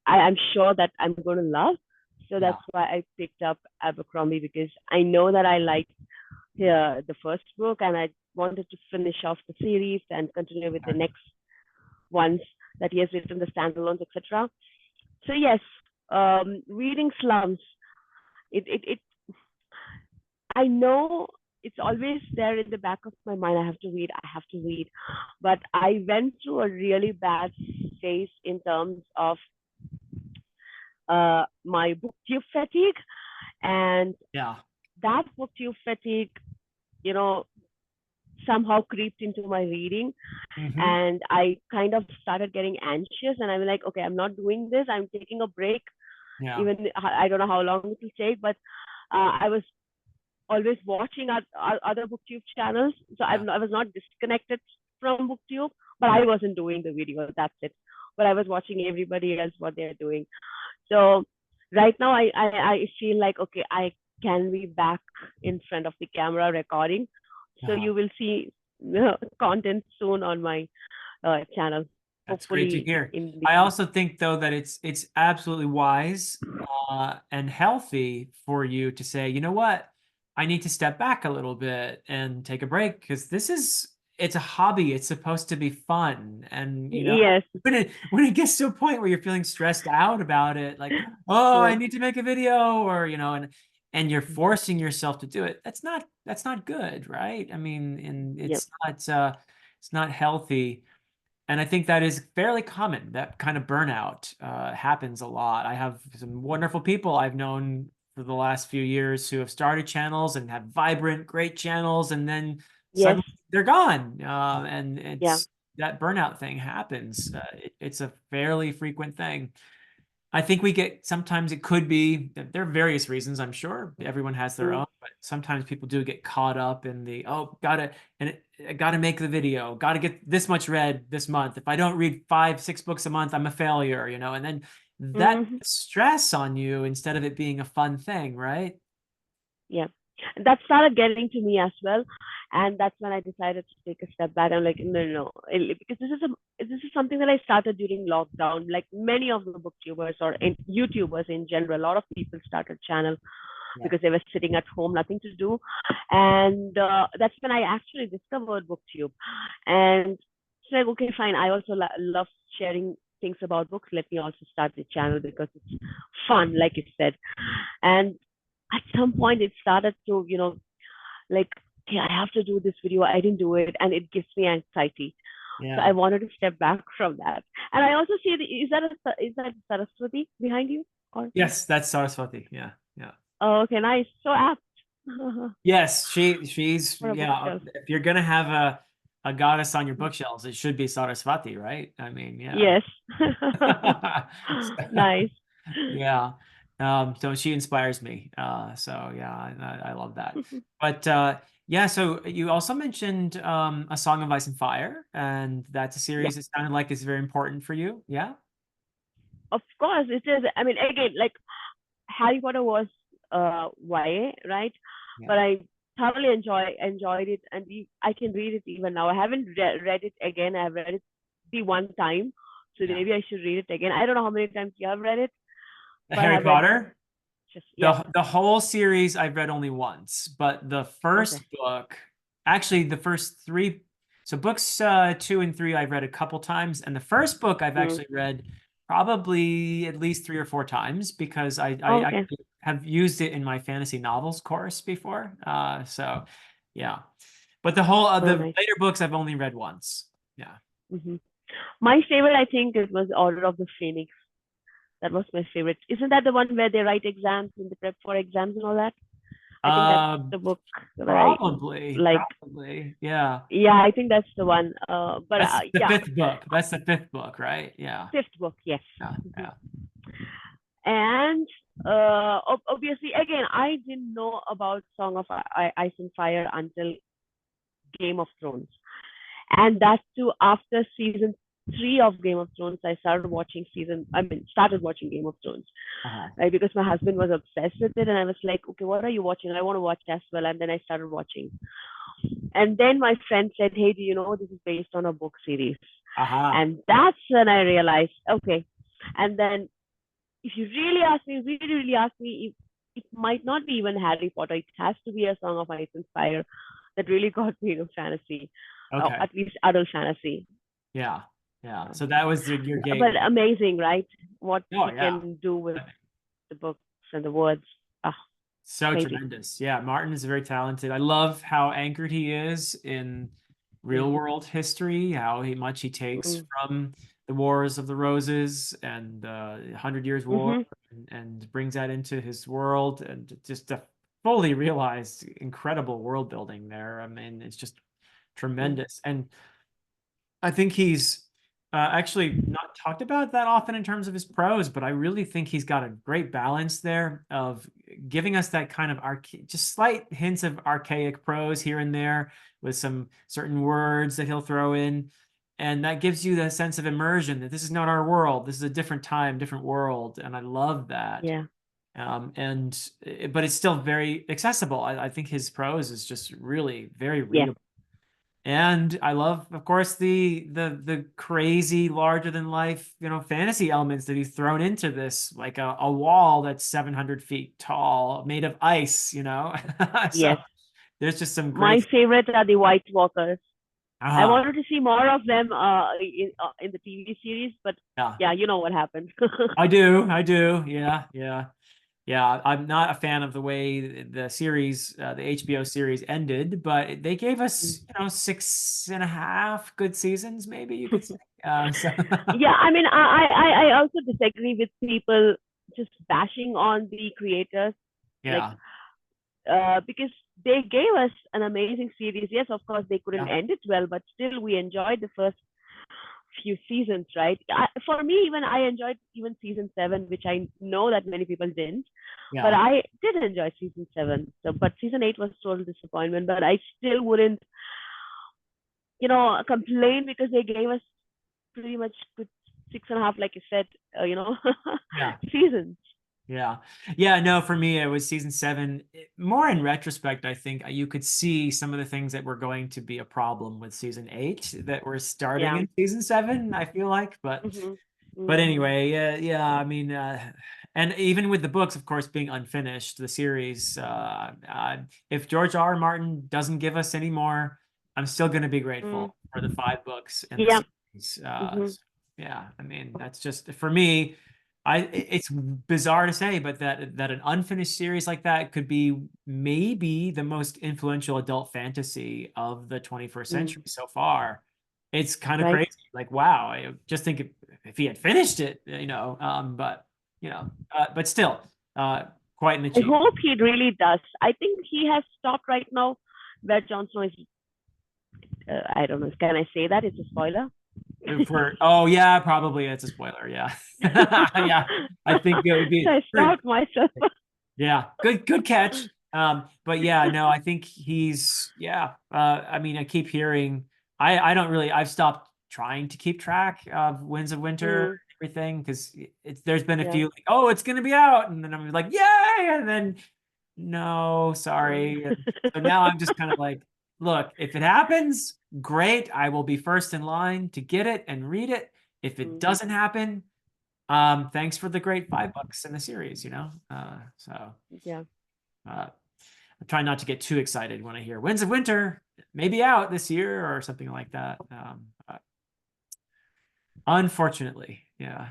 I'm sure that I'm going to love. So yeah. that's why I picked up Abercrombie, because I know that I liked the first book, and I wanted to finish off the series and continue with the Okay. next ones that he has written, the standalones, etc. So yes, reading slumps. It I know it's always there in the back of my mind. I have to read. I have to read. But I went through a really bad phase in terms of my booktube fatigue, and Yeah. that booktube fatigue, you know, somehow creeped into my reading, Hmm. and I kind of started getting anxious, and I'm like, okay, I'm not doing this. I'm taking a break. Yeah. Even I don't know how long it will take, but I was always watching other booktube channels, so Yeah. I was not disconnected from booktube, but I Yeah. wasn't doing the video. That's it. But I was watching everybody else what they're doing. So right now I feel like, okay, I can be back in front of the camera recording. So Uh-huh. you will see content soon on my channel. That's great to hopefully hear. in I the also think though that it's absolutely wise and healthy for you to say, you know what, I need to step back a little bit and take a break because it's a hobby. It's supposed to be fun, and yes, when it gets to a point where you're feeling stressed out about it, like oh, I correct. need to make a video, or and you're forcing yourself to do it. That's not good, right? I mean, and Yep. it's not healthy. And I think that is fairly common. That kind of burnout happens a lot. I have some wonderful people I've known for the last few years who have started channels and have vibrant, great channels, and then Yes. suddenly they're gone. And Yeah. it's that burnout thing happens. It's a fairly frequent thing. I think we get sometimes it could be there are various reasons, I'm sure. Everyone has their Mm, own, but sometimes people do get caught up in the I gotta make the video, gotta get this much read this month. If I don't read 5, 6 books a month, I'm a failure, and then that mhm. stress on you instead of it being a fun thing, right? Yeah. That started getting to me as well. And that's when I decided to take a step back. I'm like, no, no, no. Because this is something that I started during lockdown. Like many of the booktubers or YouTubers in general, a lot of people started channel Yeah. because they were sitting at home, nothing to do. And that's when I actually discovered BookTube. And it's like, okay, fine. I also love sharing things about books. Let me also start the channel because it's fun, like you said. And at some point it started to like, okay, I have to do this video, I didn't do it, and it gives me anxiety. So I Yeah. wanted to step back from that. And I also see is that Saraswati behind you, or Yes, that's Saraswati. Yeah. Yeah. oh, okay, nice, so apt. Yes, she's For a yeah. bookshelf. If you're gonna have a goddess on your bookshelves, it should be Saraswati, right? I mean, yeah. Yes. So, Nice. yeah. So she inspires me. So yeah, I love that. But yeah, so you also mentioned A Song of Ice and Fire, and that's a Yeah, series it sounded like is very important for you. Yeah? of course it is. I mean, again, like Harry Potter was YA, right? Yeah. But I thoroughly enjoyed it, and I can read it even now. I haven't read it again. I've read it the one time, so Yeah. maybe I should read it again. I don't know how many times you have read it, but I Harry have read Potter? just yeah. The whole series I've read only once, but the Okay. first book, actually the first three, so books 2 and 3 I've read a couple times, and the first book I've Mm. actually read probably at least 3 or 4 times because I Okay. actually have used it in my fantasy novels course before. So yeah, but Oh, the nice. later books I've only read once. Yeah. Hmm. My favorite, I think, it was Order of the Phoenix. That was my favorite. Isn't that the one where they write exams and they prep for exams and all that? I think that's Uh, the book that I like. probably, yeah. Yeah, I think that's the one. But That's the yeah, fifth book. That's the fifth book, right? Yeah. fifth book, yes. Yeah. Mhm. Yeah. And obviously, again, I didn't know about Song of Ice and Fire until Game of Thrones, and that's too after season 3 of Game of Thrones. I started watching Game of Thrones, Uh-huh. right? Because my husband was obsessed with it, and I was like, okay, what are you watching? I want to watch as well, and then I started watching. And then my friend said, hey, do you know this is based on a book series? Aha. And that's when I realized, okay. And then if you really ask me, really, really ask me, it might not be even Harry Potter. It has to be A Song of Ice and Fire that really got me into fantasy, Okay. at least adult fantasy. Yeah. Yeah. Uh, So that was your but gateway. amazing, right? What Oh, he yeah. can do with the books and the words. Ah, So crazy. tremendous. Yeah, Martin is very talented. I love how anchored he is in real Mm, world history, how much he takes mm, from the Wars of the Roses and Hundred Years' War mm-hmm, and brings that into his world and just a fully realized incredible world building there. I mean, it's just mm, tremendous. And I think he's actually not talked about that often in terms of his prose, but I really think he's got a great balance there of giving us that kind of just slight hints of archaic prose here and there with some certain words that he'll throw in. And that gives you the sense of immersion that this is not our world. This is a different time, different world. And I love that. yeah, But it's still very accessible. I think his prose is just really very yeah. readable. And I love, of course, the crazy larger than life, fantasy elements that he's thrown into this, like a wall that's 700 feet tall, made of ice, So Yes. there's just some My great, favorite are the White Walkers. I ah, wanted to see more of them in the TV series, but yeah, yeah, you know what happened. I do, yeah, yeah. Yeah, I'm not a fan of the way the series, the HBO series ended, but they gave us, 6.5 good seasons, maybe you could say. So Yeah, I mean, I also disagree with people just bashing on the creators, like, yeah, because they gave us an amazing series. Yes, of course, they couldn't yeah, end it well, but still, we enjoyed the first few seasons, right? For me, even I enjoyed even season 7, which I know that many people didn't, but yeah, I did enjoy season 7. So, but season 8 was total disappointment. But I still wouldn't, complain because they gave us pretty much good 6.5, like you said, yeah. seasons. Yeah. Yeah, no, for me, it was season 7. More in retrospect, I think you could see some of the things that were going to be a problem with season 8 that were starting Yeah. in season 7, I feel like. Mm-hmm. But Mm. anyway, yeah, I mean, and even with the books, of course, being unfinished, the series, if George R. R. Martin doesn't give us any more, I'm still going to be Mm. grateful for the 5 books in the Yeah. series. Mm-hmm. Yeah, I mean, that's just for me. It's bizarre to say, but that an unfinished series like that could be maybe the most influential adult fantasy of the 21st Mm. century so far. It's kind of Right. crazy. Like, wow, I just think if he had finished it, but still, uh, quite an I achievement. hope he really does. I think he has stopped right now where Jon Snow is. I don't know. Can I say that? It's a spoiler. Oh yeah, probably it's a spoiler. Yeah, yeah. I think it would So be I very. stopped myself. Yeah, good catch. But yeah, no, I think he's yeah. I mean, I keep hearing. I don't really. I've stopped trying to keep track of Winds of Winter and Mm, everything because there's been a yeah. few like, oh, it's gonna be out, and then I'm like, yay, and then no, Mm. sorry. And so now I'm just kind of like, look, if it happens, great. I will be first in line to get it and read it. If it Mm, doesn't happen, thanks for the great $5 in the series, so yeah. uh, I try not to get too excited when I hear Winds of Winter maybe out this year or something like that. Unfortunately, yeah.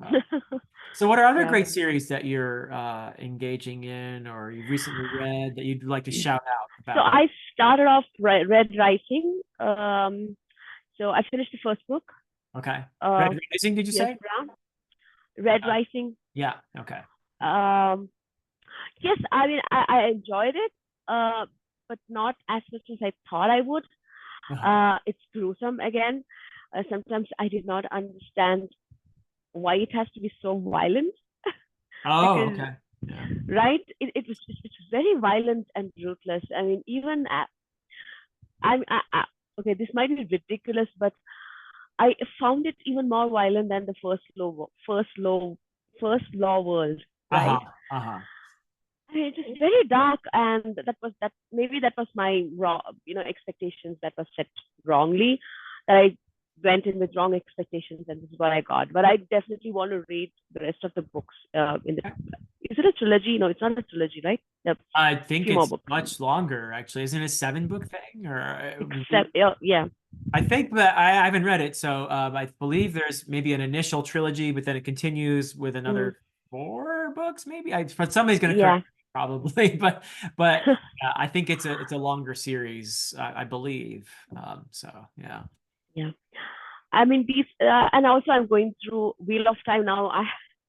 Uh, so what are other Yeah. great series that you're engaging in or you've recently read that you'd like to shout out So about? I started off Red Rising. So I finished the first book. Okay. Red Uh, Rising, did you yes, say? Brown. Red Uh, Rising. yeah. Okay. Um, yes, I mean I enjoyed it, uh, but not as much as I thought I would. Uh-huh. It's gruesome again. Sometimes I did not understand why it has to be so violent Oh, because okay. Yeah. right, it's very violent and ruthless. I mean, even okay, this might be ridiculous, but I found it even more violent than the first law world, Uh-huh. right? Uh-huh. I mean, it is very dark, and that was my wrong, expectations that was set wrongly. That I went in with wrong expectations, and this is what I got. But I definitely want to read the rest of the books. Is it a trilogy? No, it's not a trilogy, right? There I a think few more it's books. much longer, actually. Isn't it a 7 book thing? Or Except, yeah. I think that I haven't read it, so I believe there's maybe an initial trilogy, but then it continues with Mm, another 4 books, maybe. But somebody's going to correct yeah. me probably, but I think it's a longer series, I believe. So yeah. Yeah. I mean, these, and also I'm going through Wheel of Time now.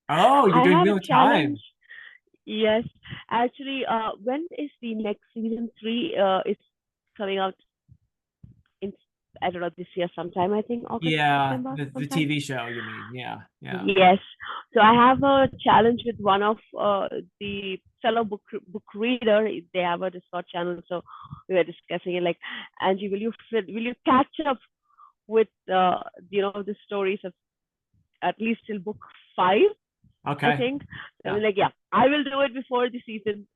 Oh, you're I doing have a Wheel of challenge. Time. Yes, actually, when is the next season 3? It's coming out in, I don't know, this year sometime. I think August, Yeah, September, the sometime. TV show, you mean? Yeah, yeah. Yes. So I have a challenge with one of the fellow book reader. They have a Discord channel, so we were discussing it. Like, Angie, will you catch up with the stories of at least till book 5? I Okay. think. I Yeah. mean, like, yeah, I will do it before the season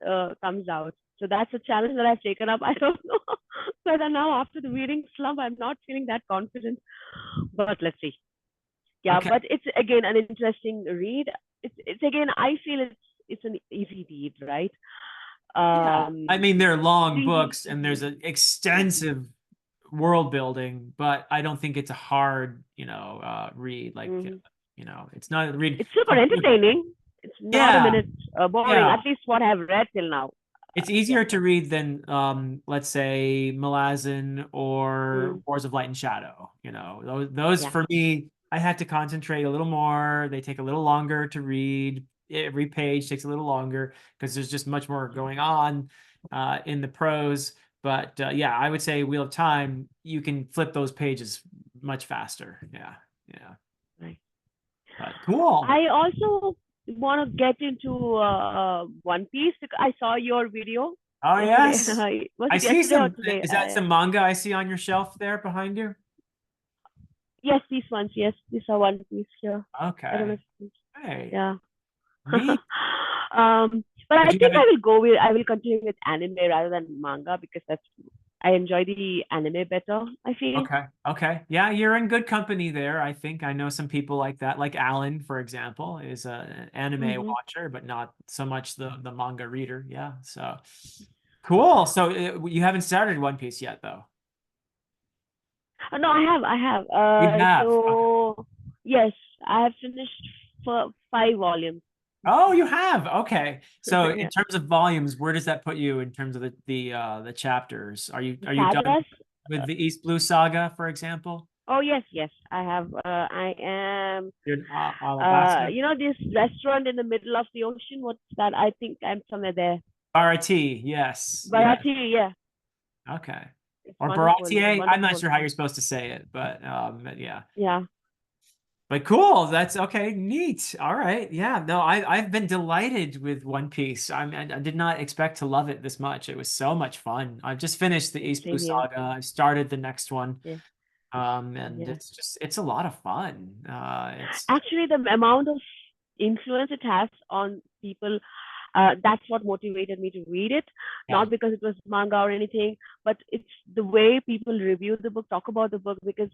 comes out. So that's a challenge that I've taken up. I don't know But now after the reading slump, I'm not feeling that confident. But let's see. Yeah, Okay. but it's again an interesting read. It's again, I feel it's an easy read, right? Yeah. I mean, they're long Three. books and there's an Yeah. extensive world building, but I don't think it's a hard, read. Like, Hmm. it's not a read. It's super entertaining. It's not a Yeah. minute boring. Yeah. At least what I've read till now. It's Yeah. easier to read than, let's say, Malazan or Mm, Wars of Light and Shadow. Those yeah. for me, I had to concentrate a little more. They take a little longer to read. Every page takes a little longer because there's just much more going on in the prose. But yeah, I would say Wheel of Time, you can flip those pages much faster. Yeah, yeah. Right. But cool. I also want to get into One Piece. I saw your video Oh yesterday. yes, Was I it see yesterday or some. today? Is that some manga I see on your shelf there behind you? Yes, these ones. Yes, these are One Piece here. I don't know Okay. if Hey, yeah. neat. But I But you think haven't. I will continue with anime rather than manga because I enjoy the anime better, I feel. Okay. Okay. Yeah, you're in good company there. I think I know some people like that. Like Alan, for example, is an anime Hmm. watcher, but not so much the manga reader. Yeah. So cool. So you haven't started One Piece yet, though. No, I have. You have. Okay. So yes, I have finished for 5 volumes. Oh, you have. Okay. So in Yeah. terms of volumes, where does that put you in terms of the chapters? The Are you done sagas. with the East Blue Saga, for example? Oh yes, yes. I have. I am. You're in Alabasta? This restaurant in the middle of the ocean. What's that? I think I'm somewhere there. Barati, yes, yes. Bharati. Yeah, Okay. it's Or wonderful. Baratier. I'm not Wonderful. sure how you're supposed to say it, but yeah. Yeah. But cool. That's okay. Neat. All right. Yeah. No, I've been delighted with One Piece. I did not expect to love it this much. It was so much fun. I've just finished the East Blue Same here. Saga. I've started the next one. Yeah. And Yeah. it's a lot of fun. It's Actually, the amount of influence it has on people, that's what motivated me to read it. Yeah, Not because it was manga or anything, but it's the way people review the book, talk about the book. Because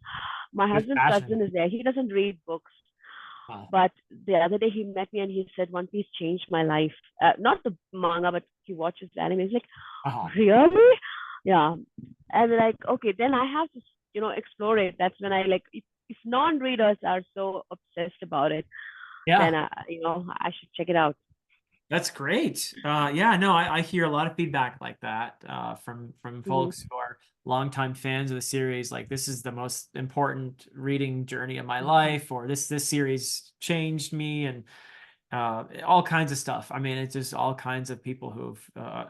my with husband's passion. cousin is there. He doesn't read books, Uh, but the other day he met me and he said One Piece changed my life. Not the manga, but he watches anime. He's like, uh-huh. really? Yeah. And like, okay, then I have to, explore it. That's when I like, if non-readers are so obsessed about it, then Yeah. I should check it out. That's great. Yeah, no, I hear a lot of feedback like that from Hmm. folks who are longtime fans of the series. Like, this is the most important reading journey of my life, or this series changed me, and all kinds of stuff. I mean, it's just all kinds of people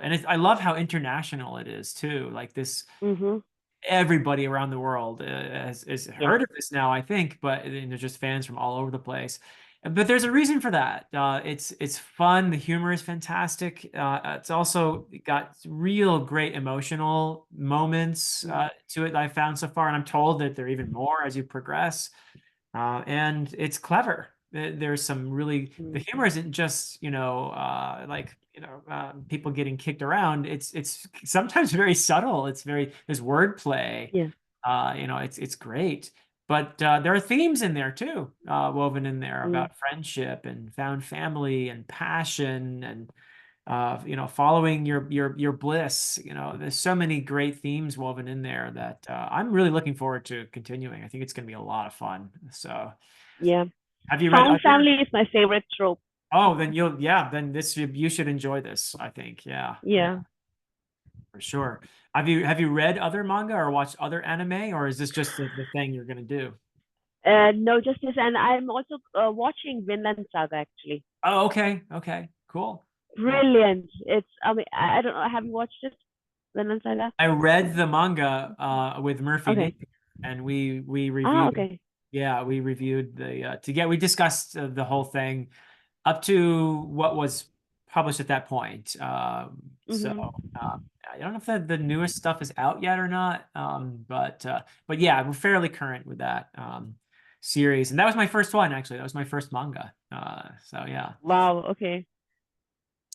and I love how international it is too. Like this, Hmm. everybody around the world has Yeah. heard of this now, I think, but there's just fans from all over the place. But there's a reason for that. It's fun. The humor is fantastic. It's also got real great emotional moments Mm. to it that I found so far, and I'm told that there are even more as you progress. And it's clever. There's some really the Mm. humor isn't just like people getting kicked around. It's sometimes very subtle. There's wordplay. Yeah. It's great. But there are themes in there too, woven in there Mm. about friendship and found family and passion and following your bliss. There's so many great themes woven in there that I'm really looking forward to continuing. I think it's going to be a lot of fun. So, Yeah. have you read Found other? family is my favorite trope. Oh, then then you should enjoy this, I think. Yeah, yeah, Yeah. for sure. Have you read other manga or watched other anime, or is this just the thing you're going to do? No, just this, and I'm also watching Vinland Saga actually. Oh, okay, okay, cool. Cool. Brilliant. It's, I mean, I don't know. Have you watched it, Vinland Saga? I read the manga with Murphy Okay. Napier, and we Ah, reviewed. okay. Yeah, we reviewed we discussed the whole thing up to what was published at that point. So Mm-hmm. I don't know if the newest stuff is out yet or not. But yeah, we're fairly current with that series, and that was my first one actually. That was my first manga. So yeah, Wow. Okay.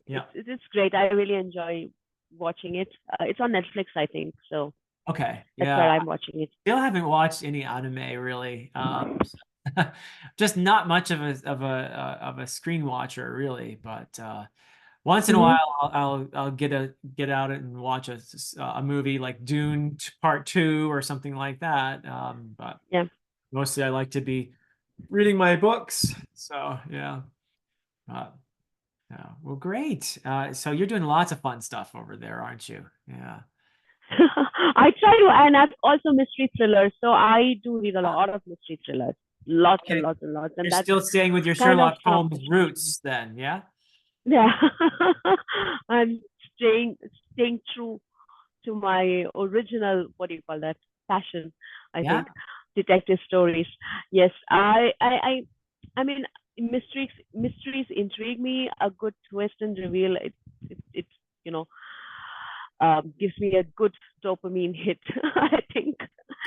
yeah. It's great. I really enjoy watching it. It's on Netflix, I think. So. Okay. That's where Yeah. I'm watching it. Still haven't watched any anime really. Just not much of a screen watcher really, but once in a while Hmm. I'll get out and watch a movie like Dune Part 2 or something like that. But Yeah. mostly I like to be reading my books. So yeah. Uh, yeah. Well, great. So you're doing lots of fun stuff over there, aren't you? Yeah. I try to, and that's also mystery thrillers. So I do read a Ah, lot of mystery thrillers, lots and okay. lots and lots, and You're that's still staying with your kind of Sherlock from Holmes roots then, yeah? yeah. I'm staying staying true to my original, what do you call that, passion. I Yeah. think detective stories. Yes, I mean, mysteries intrigue me. A good twist and reveal. It you know gives me a good dopamine hit. I think,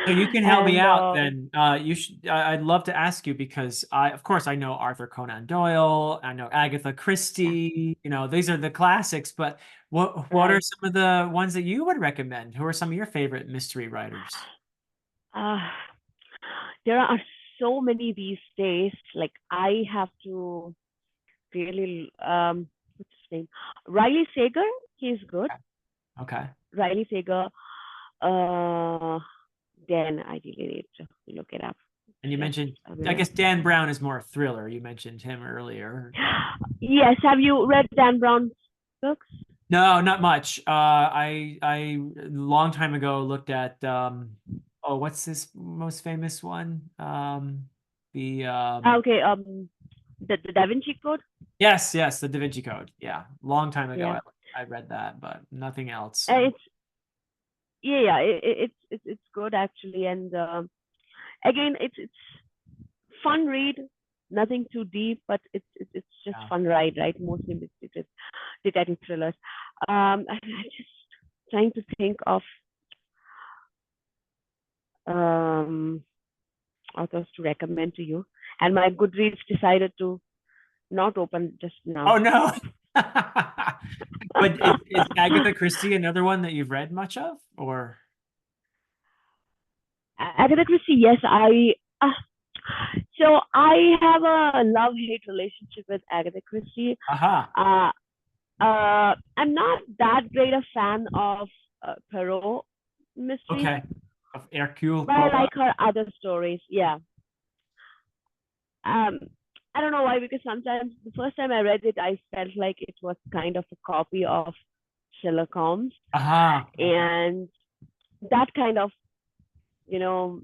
So you can help me and out then. You should. I'd love to ask you because of course, I know Arthur Conan Doyle. I know Agatha yeah, Christie. You know, these are the classics. But what are right. some of the ones that you would recommend? Who are some of your favorite mystery writers? Uh, there are so many these days. Like I have to really what's his name? Riley Sager. He's good. Okay. Riley Sager. Uh, then I really need to look it up. And you Just mentioned, a I minute. guess Dan Brown is more a thriller. You mentioned him earlier. Yes, have you read Dan Brown's books? No, not much. I a long time ago looked at oh, what's this most famous one? The Okay, the Da Vinci Code. yes, the Da Vinci Code. Yeah, long time ago Yeah, I read that, but nothing else. it's yeah, it's good actually, and again, it's fun read. Nothing too deep, but it's just Yeah. fun ride, right? Mostly it's detective thrillers. I'm just trying to think of um authors to recommend to you, and my Goodreads decided to not open just now. Oh no. But is Agatha Christie another one that you've read much of, or? Agatha Christie, yes, so I have a love hate relationship with Agatha Christie. Aha. Uh, I'm not that great a fan of Perot mysteries, Okay. Of Hercule but I Poirot. like her other stories. Yeah. Um, I don't know why, because sometimes the first time I read it, I felt like it was kind of a copy of Sherlock Holmes, Aha. Okay. and that kind of, you know,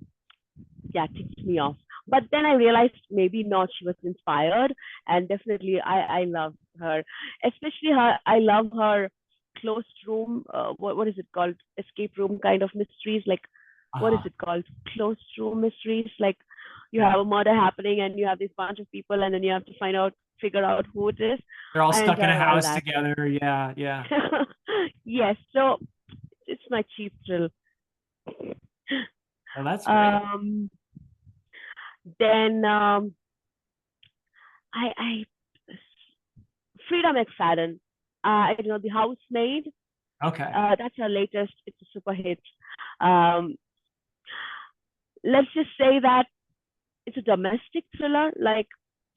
yeah, ticks me off. But then I realized maybe not. She was inspired, and definitely I love her, especially her. I love her closed room. What is it called? Escape room kind of mysteries. Like what is Uh-huh. it called? Closed room mysteries. Like you Yeah. have a murder happening, and you have this bunch of people, and then you have to figure out who it is. They're all I stuck in a enjoy all house that. together. Yeah, yeah. Yes, so it's my cheap thrill. Oh, that's great. Um, then I Frida McFadden. The Housemaid. Okay. That's her latest. It's a super hit. Um, let's just say that it's a domestic thriller. Like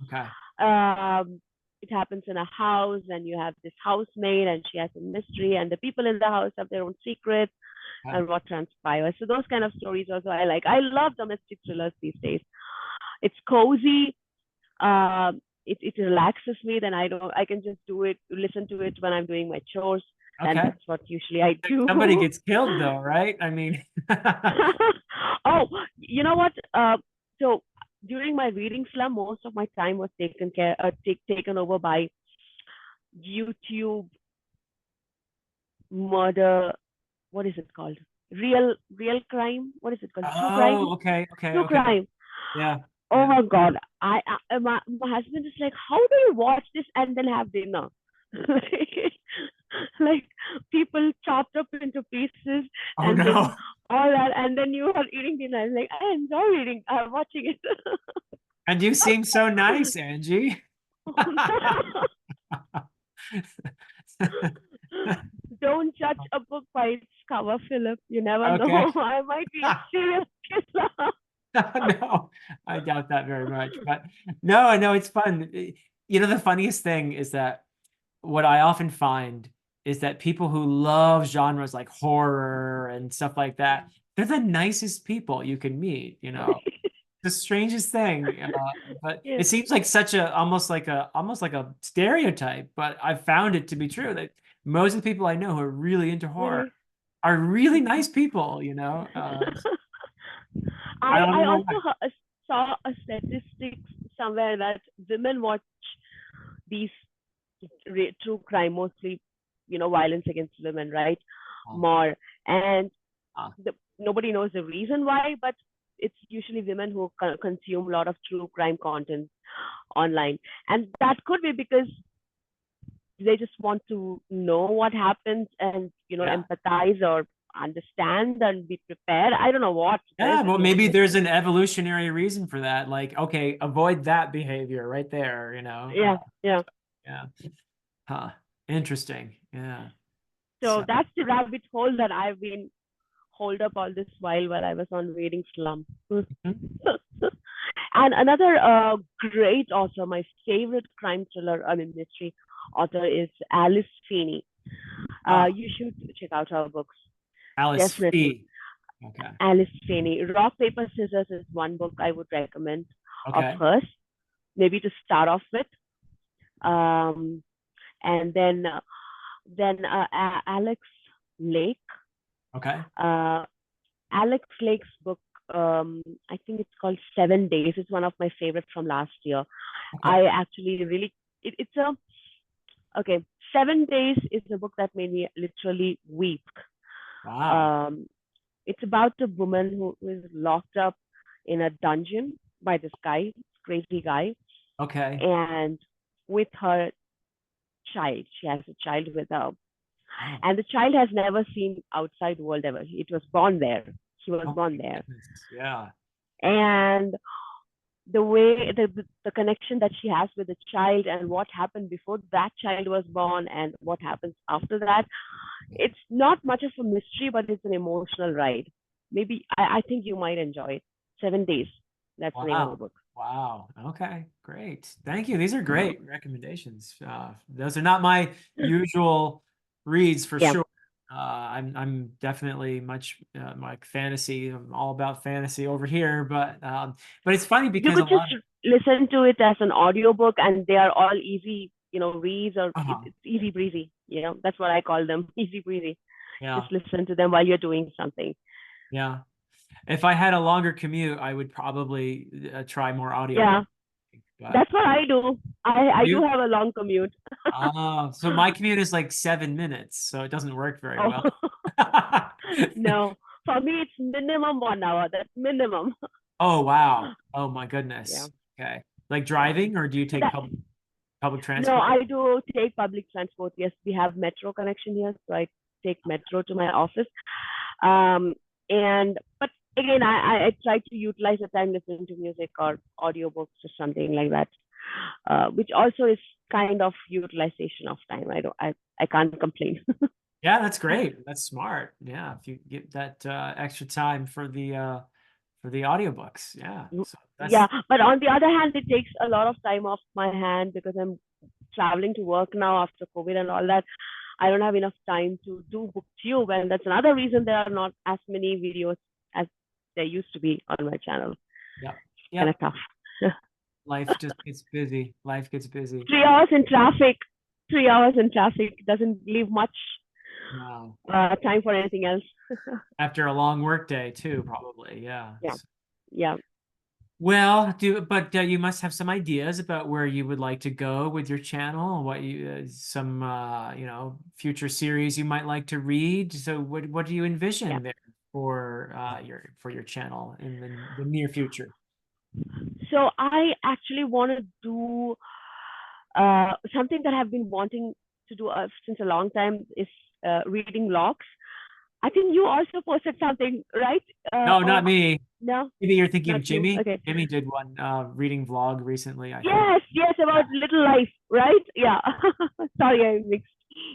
Okay. um, it happens in a house, and you have this housemaid, and she has a mystery, and the people in the house have their own secrets, Okay. and what transpires. So those kind of stories also I like. I love domestic thrillers these days. It's cozy. It relaxes me. Then I can just listen to it when I'm doing my chores, and Okay. that's what usually I Somebody do. gets killed though, right? I mean, Oh, you know what? So during my reading slump, most of my time was taken over by YouTube murder. What is it called? Real crime. What is it called? True crime. oh, okay, okay, True okay. crime. Yeah, Oh yeah. my God. My husband is like, how do you watch this and then have dinner? Like people chopped up into pieces, Oh and then no. all that, and then you are eating dinner. I'm like, I enjoy watching it. And you seem so nice, Angie. Don't judge a book by its cover, Philip. You never Okay. know. I might be a serial killer. No, I doubt that very much. But no, I know it's fun. You know, the funniest thing is that what I often find is that people who love genres like horror and stuff like that, they're the nicest people you can meet, you know. The strangest thing. But Yeah, it seems like such a almost like a stereotype, but I've found it to be true that most of the people I know who are really into horror really. are really nice people, you know. I I don't know also why. saw a statistic somewhere that women watch these true crime, mostly, violence against women, right? Oh, More. And ah, nobody knows the reason why, but it's usually women who consume a lot of true crime content online. And that could be because they just want to know what happens and, yeah. empathize or understand and be prepared. I don't know what. There Yeah, isn't well, no maybe there's mystery. an evolutionary reason for that. Like, okay, avoid that behavior right there, you know. Yeah, yeah. Yeah. Huh. Interesting. Yeah. So So, that's the rabbit hole that I've been holed up all this while I was on reading Slum. mhm. And another great author, my favorite crime thriller, I mean mystery author, is Alice Feeney. Ah, You should check out her books, Alice definitely. Fee. Okay. Alice Feeney. Rock Paper Scissors is one book I would recommend of Okay. hers, maybe to start off with. Um, and then Alex Lake. Okay. Uh, Alex Lake's book, I think it's called 7 Days. It's one of my favorites from last year. Okay. I actually really, it's okay. 7 Days is a book that made me literally weep. Wow. Um, it's about a woman who is locked up in a dungeon by this guy, crazy guy, Okay. and with her child. She has a child with her, Oh. and the child has never seen outside world ever. It was born there. He was Oh born my there, goodness. Yeah. and the way the connection that she has with the child and what happened before that child was born and what happens after that, it's not much of a mystery, but it's an emotional ride. Maybe I think you might enjoy it. 7 Days, that's the name of the Wow. book. Wow. Okay. Great. Thank you. These are great recommendations. Those are not my usual reads for Yeah, sure. I'm definitely much like fantasy. I'm all about fantasy over here, but it's funny you because a could just lot of listen to it as an audiobook, and they are all easy, reads, or uh-huh. it's easy breezy. That's what I call them, easy breezy. Yeah. Just listen to them while you're doing something. Yeah. If I had a longer commute, I would probably try more audiobook. Yeah, But that's what I do. I do you have a long commute. so my commute is like 7 minutes, so it doesn't work very Oh, well. no. For me, it's minimum 1 hour. That's minimum. Oh wow. Oh my Yeah, goodness. Okay. Like yeah. driving or do you take That, public no, transport? I do take public transport. Yes, we have metro connection here, so I take metro to my office. Um, and but again, I try to utilize the time listening to music or audiobooks or something like that, which also is kind of utilization of time. I can't complain. Yeah, that's great. That's smart. Yeah, if you get that extra time for the audiobooks. Yeah. So that's Yeah, but on the other hand, it takes a lot of time off my hand because I'm traveling to work now after COVID and all that. I don't have enough time to do BookTube, and that's another reason there are not as many videos as there used to be on my channel. yeah. Kind of Yep. tough. Life just gets busy. Life gets busy. 3 hours in traffic. 3 hours in traffic doesn't leave much Wow. time for anything else. After a long work day too, probably. Yeah. Yeah, yeah. Well, you must have some ideas about where you would like to go with your channel, what you some future series you might like to read. So what do you Yeah. envision there for your channel in the near future? So I actually want to do something that I've been wanting to do since a long time is reading logs. I think you also posted something, right? No, Or not me. no, Maybe you're thinking not of you. Jimmy. Okay. Jimmy did one reading vlog recently, I think. Yes, yes, about little life, right? Yeah. Sorry, I mixed.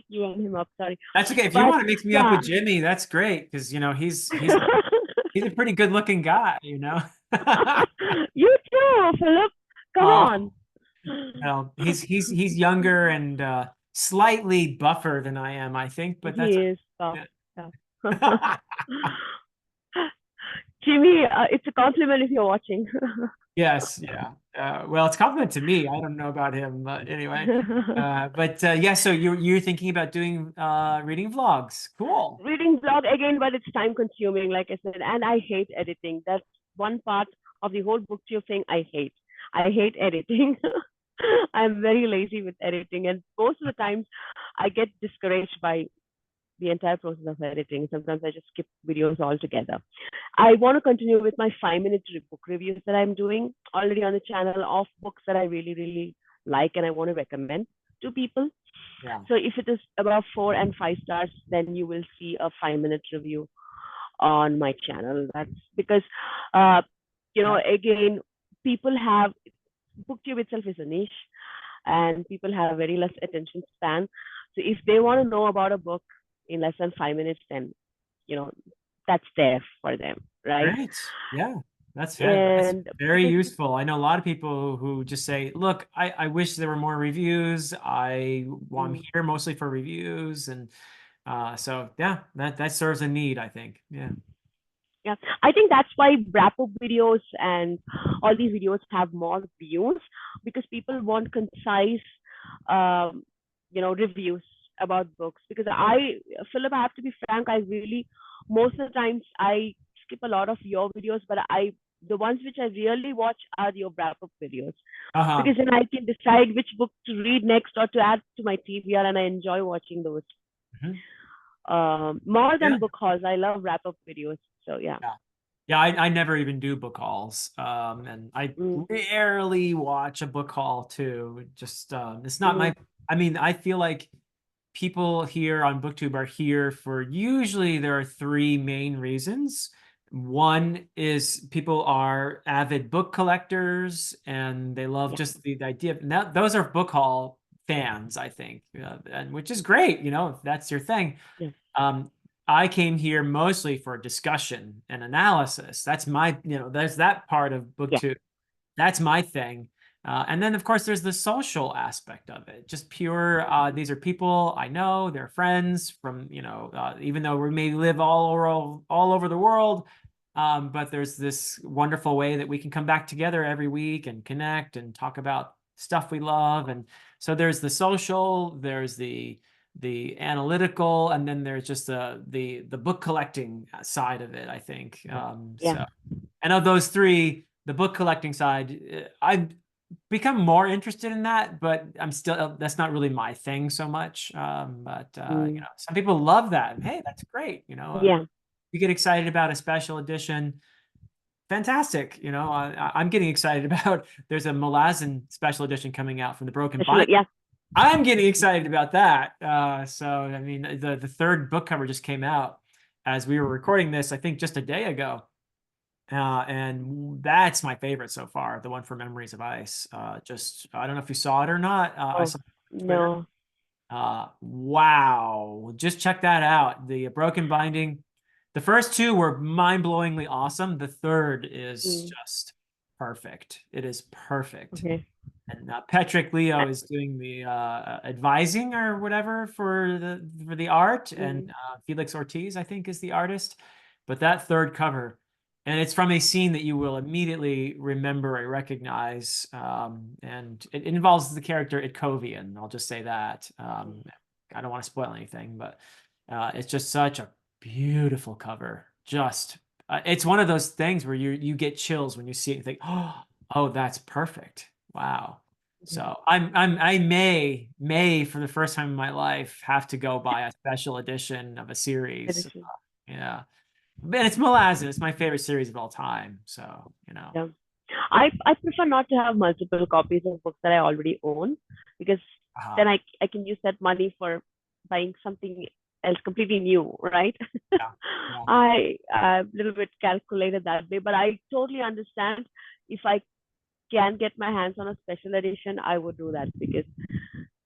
You and him up, sorry. That's okay. If you But want to mix me up yeah. with Jimmy, that's great because he's a pretty good looking guy, you know. You too, Philip. Come Oh, on. well, he's younger and slightly buffer than I am, I think, but He that's is tough. okay. Yeah. Jimmy, it's a compliment if you're watching. Yes, yeah. Well, it's a compliment to me. I don't know about him, but anyway. But yeah, so you're thinking about doing reading vlogs. Cool. Reading blog again, but it's time consuming, like I said, and I hate editing. That's one part of the whole booktube thing I hate. I hate editing. I'm very lazy with editing, and most of the times I get discouraged by the entire process of editing. Sometimes I just skip videos altogether. I want to continue with my 5 minute book reviews that I'm doing already on the channel of books that I really, really like and I want to recommend to people. Yeah. So if it is above 4 and 5 stars, then you will see a 5 minute review on my channel. That's because, uh, Yeah. again, people have booktube itself is a niche, and people have very less attention span. So if they want to know about a book in less than 5 minutes, then you know that's there for them, right? Great. Yeah. That's And very because useful. I know a lot of people who just say, look, I wish there were more reviews. I'm mm, here mostly for reviews. And so yeah, that serves a need, I think. Yeah. yeah, I think that's why wrap up videos and all these videos have more views, because people want concise, um, reviews about books. Because Philip, I have to be frank, I really, most of the times I skip a lot of your videos, but the ones which I really watch are your wrap up videos, Uh-huh. because then I can decide which book to read next or to add to my TBR, and I enjoy watching those. Mhm. More Yeah. than book hauls, I love wrap up videos. So yeah. Yeah. Yeah, I never even do book hauls. And I Mm, rarely watch a book haul too. Just it's not mm, my I mean, I feel like people here on BookTube are here for usually there are three main reasons. One is people are avid book collectors and they love yeah, just the idea. Now, those are book haul fans, I think, and which is great, if that's your thing. yeah, Um, I came here mostly for discussion and analysis. That's there's that part of yeah, BookTube. That's my thing. And then, of course, there's the social aspect of it. Just pure, these are people I know, they're friends from, even though we may live all over the world, but there's this wonderful way that we can come back together every week and connect and talk about stuff we love. And so there's the social, there's the analytical, and then there's just the book collecting side of it, I think. yeah. And of those three, the book collecting side, I've become more interested in that, but I'm still that's not really my thing so much. But Mm, some people love that. Hey, that's great. yeah. You get excited about a special edition. Fantastic. I'm getting excited about there's a Malazan special edition coming out from the Broken Bind. Yeah. I'm getting excited about that. So I mean, the third book cover just came out as we were recording this, I think just a day ago. And that's my favorite so far, the one for Memories of Ice. I don't know if you saw it or not. I Oh, saw it on Twitter. no. Wow. Just check that out. The Broken Binding. The first two were mind-blowingly awesome. The third is Mm, just perfect. It is perfect. okay. And Patrick Leo Uh, is doing the advising or whatever for the art, and mm, Felix Ortiz, I think, is the artist. But that third cover, and it's from a scene that you will immediately remember or recognize, and it involves the character Itkovian. I'll just say that. I don't want to spoil anything, but it's just such a beautiful cover. Just it's one of those things where you get chills when you see it and think, oh, that's perfect. Wow. okay. So I may for the first time in my life have to go buy a special edition of a series. Edition. Yeah. But it's Malazan. It's my favorite series of all time. So. Yeah. I prefer not to have multiple copies of books that I already own, because Uh, then I can use that money for buying something else completely new, right? yeah. Yeah. I a little bit calculated that way, but I totally understand. If I can get my hands on a special edition, I would do that, because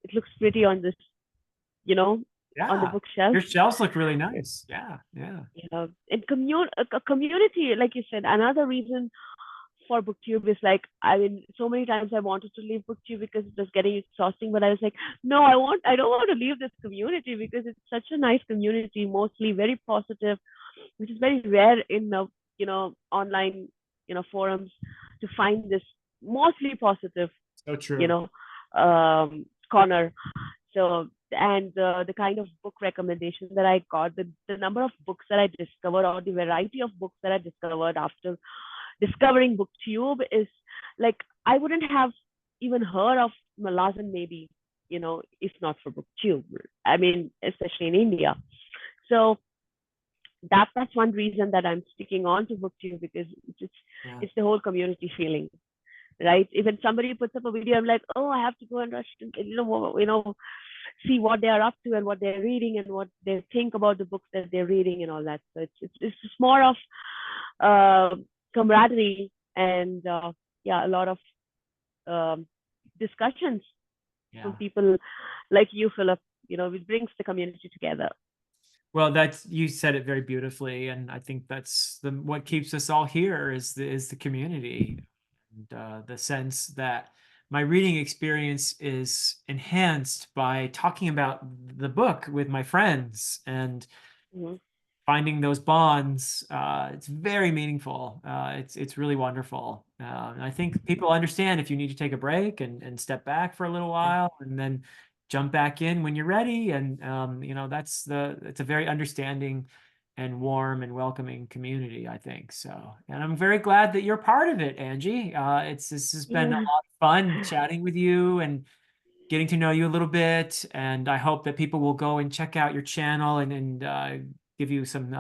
it looks pretty on this on the Yeah. bookshelf. Your shelves look really nice. Yeah. Yeah. And a community, like you said, another reason for BookTube is like, I mean, so many times I wanted to leave BookTube because it was getting exhausting, but I was like, no, I don't want to leave this community because it's such a nice community, mostly very positive, which is very rare in the, online, forums to find this mostly positive, So you true. know, corner. So, and the kind of book recommendations that I got, the number of books that I discovered, or the variety of books that I discovered after discovering BookTube is like, I wouldn't have even heard of Malayalam maybe, if not for BookTube. I mean, especially in India. So that's one reason that I'm sticking on to BookTube, because it's Yeah. it's the whole community feeling, right? Even somebody puts up a video, I'm like, oh, I have to go and rush to, see what they are up to and what they're reading and what they think about the books that they're reading and all that. So it's just more of uh, camaraderie and yeah, a lot of um, discussions from Yeah. people like you, Philip. It brings the community together. Well, you said it very beautifully, and I think that's what keeps us all here is the community, and the sense that my reading experience is enhanced by talking about the book with my friends and Mhm. finding those bonds. It's very meaningful. It's really wonderful. And I think people understand if you need to take a break and step back for a little Yeah. while and then jump back in when you're ready. And it's a very understanding and warm and welcoming community, I think. So, and I'm very glad that you're part of it, Angie. This has been a Yeah. lot of fun chatting with you and getting to know you a little bit. And I hope that people will go and check out your channel and give you some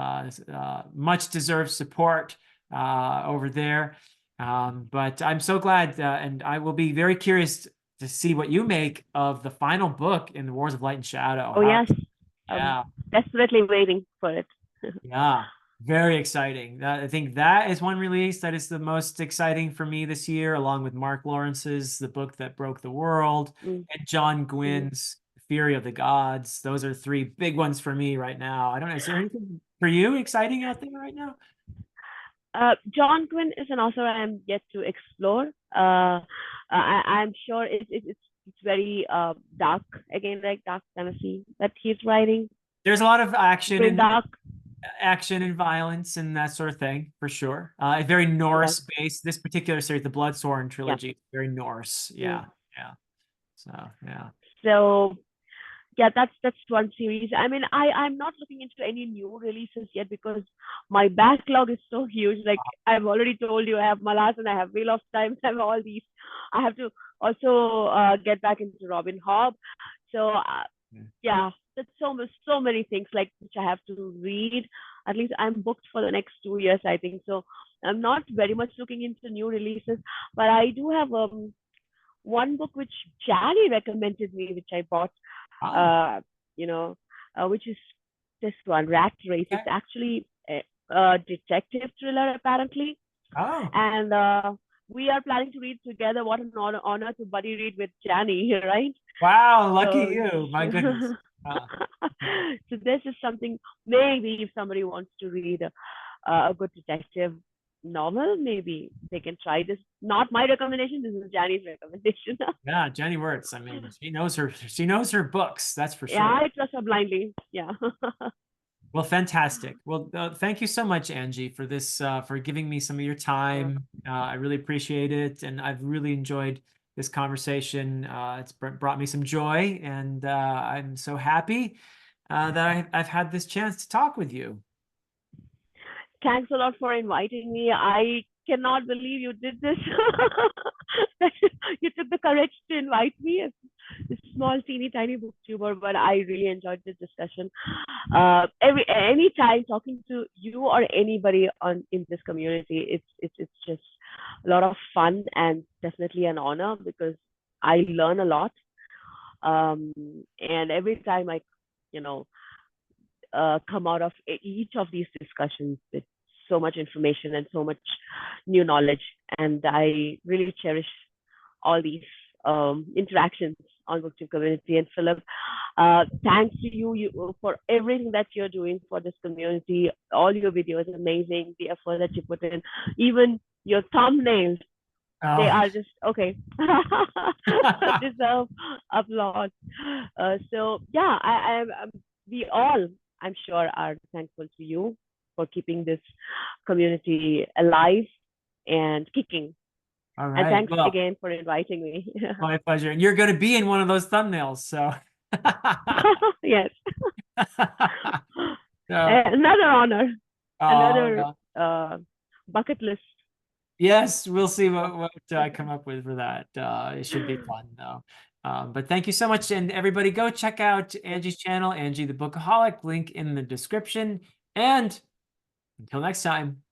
much deserved support over there. But I'm so glad, and I will be very curious to see what you make of the final book in the Wars of Light and Shadow. Oh yes, I'm Yeah, desperately waiting for it. yeah, very exciting. I think that is one release that is the most exciting for me this year, along with Mark Lawrence's The Book That Broke the World Mm, and John mm. Gwynn's Fury of the Gods. Those are three big ones for me right now. I don't know. Is there anything for you exciting out there right now? John Quinn is an author I'm yet to explore. I'm sure it's very dark, again, like dark fantasy that he's writing. There's a lot of Grim dark. action and violence and that sort of thing for sure. Very Yes. Norse based. This particular series, the Bloodsworn Yeah. trilogy, very Norse. Mm. Yeah, yeah. So yeah. So yeah, that's one series. I mean, I'm not looking into any new releases yet because my backlog is so huge. Like I've already told you, I have Malas and I have Wheel of Time, I have all these. I have to also get back into Robin Hobb. So yeah, there's so many things like which I have to read. At least I'm booked for the next 2 years, I think. So I'm not very much looking into new releases, but I do have one book which Jani recommended me, which I bought, Ah, uh, you know, which is this one, Rat Race. okay. It's actually a detective thriller, apparently. Oh, And we are planning to read together. What an honor to buddy read with Jani, right? wow, lucky So, you. My goodness. Yeah. so this is something, maybe if somebody wants to read a good detective novel, maybe they can try this. Not my recommendation. This is Jani's recommendation. Yeah, Jenny Wirtz. I mean, she knows her books, that's for Yeah, sure. I trust her blindly. Yeah. Well, fantastic. Well, thank you so much, Angie, for this, for giving me some of your Sure. time. I really appreciate it, and I've really enjoyed this conversation. It's brought me some joy, and I'm so happy that I've had this chance to talk with you. Thanks a lot for inviting me. I cannot believe you did this. You took the courage to invite me as a small, teeny, tiny booktuber, but I really enjoyed this discussion. Any time talking to you or anybody in this community, it's just a lot of fun and definitely an honor because I learn a lot. And every time I, you know, come out of each of these discussions with so much information and so much new knowledge. And I really cherish all these interactions. on BookTube community. And Philip, thanks to you for everything that you're doing for this community. All your videos are amazing. The effort that you put in, even your thumbnails, they Oh. are just okay. Deserve applause. So yeah, we all, I'm sure, are thankful to you for keeping this community alive and kicking. All And right. thanks Well, again for inviting me. my pleasure. And you're going to be in one of those thumbnails, so. Yes. So, Another honor, oh, another well, bucket list. yes, we'll see Yeah. what I come up with for that. It should be fun though. But thank you so much, and everybody go check out Angie's channel, Angie the Bookaholic, link in the description. And until next time.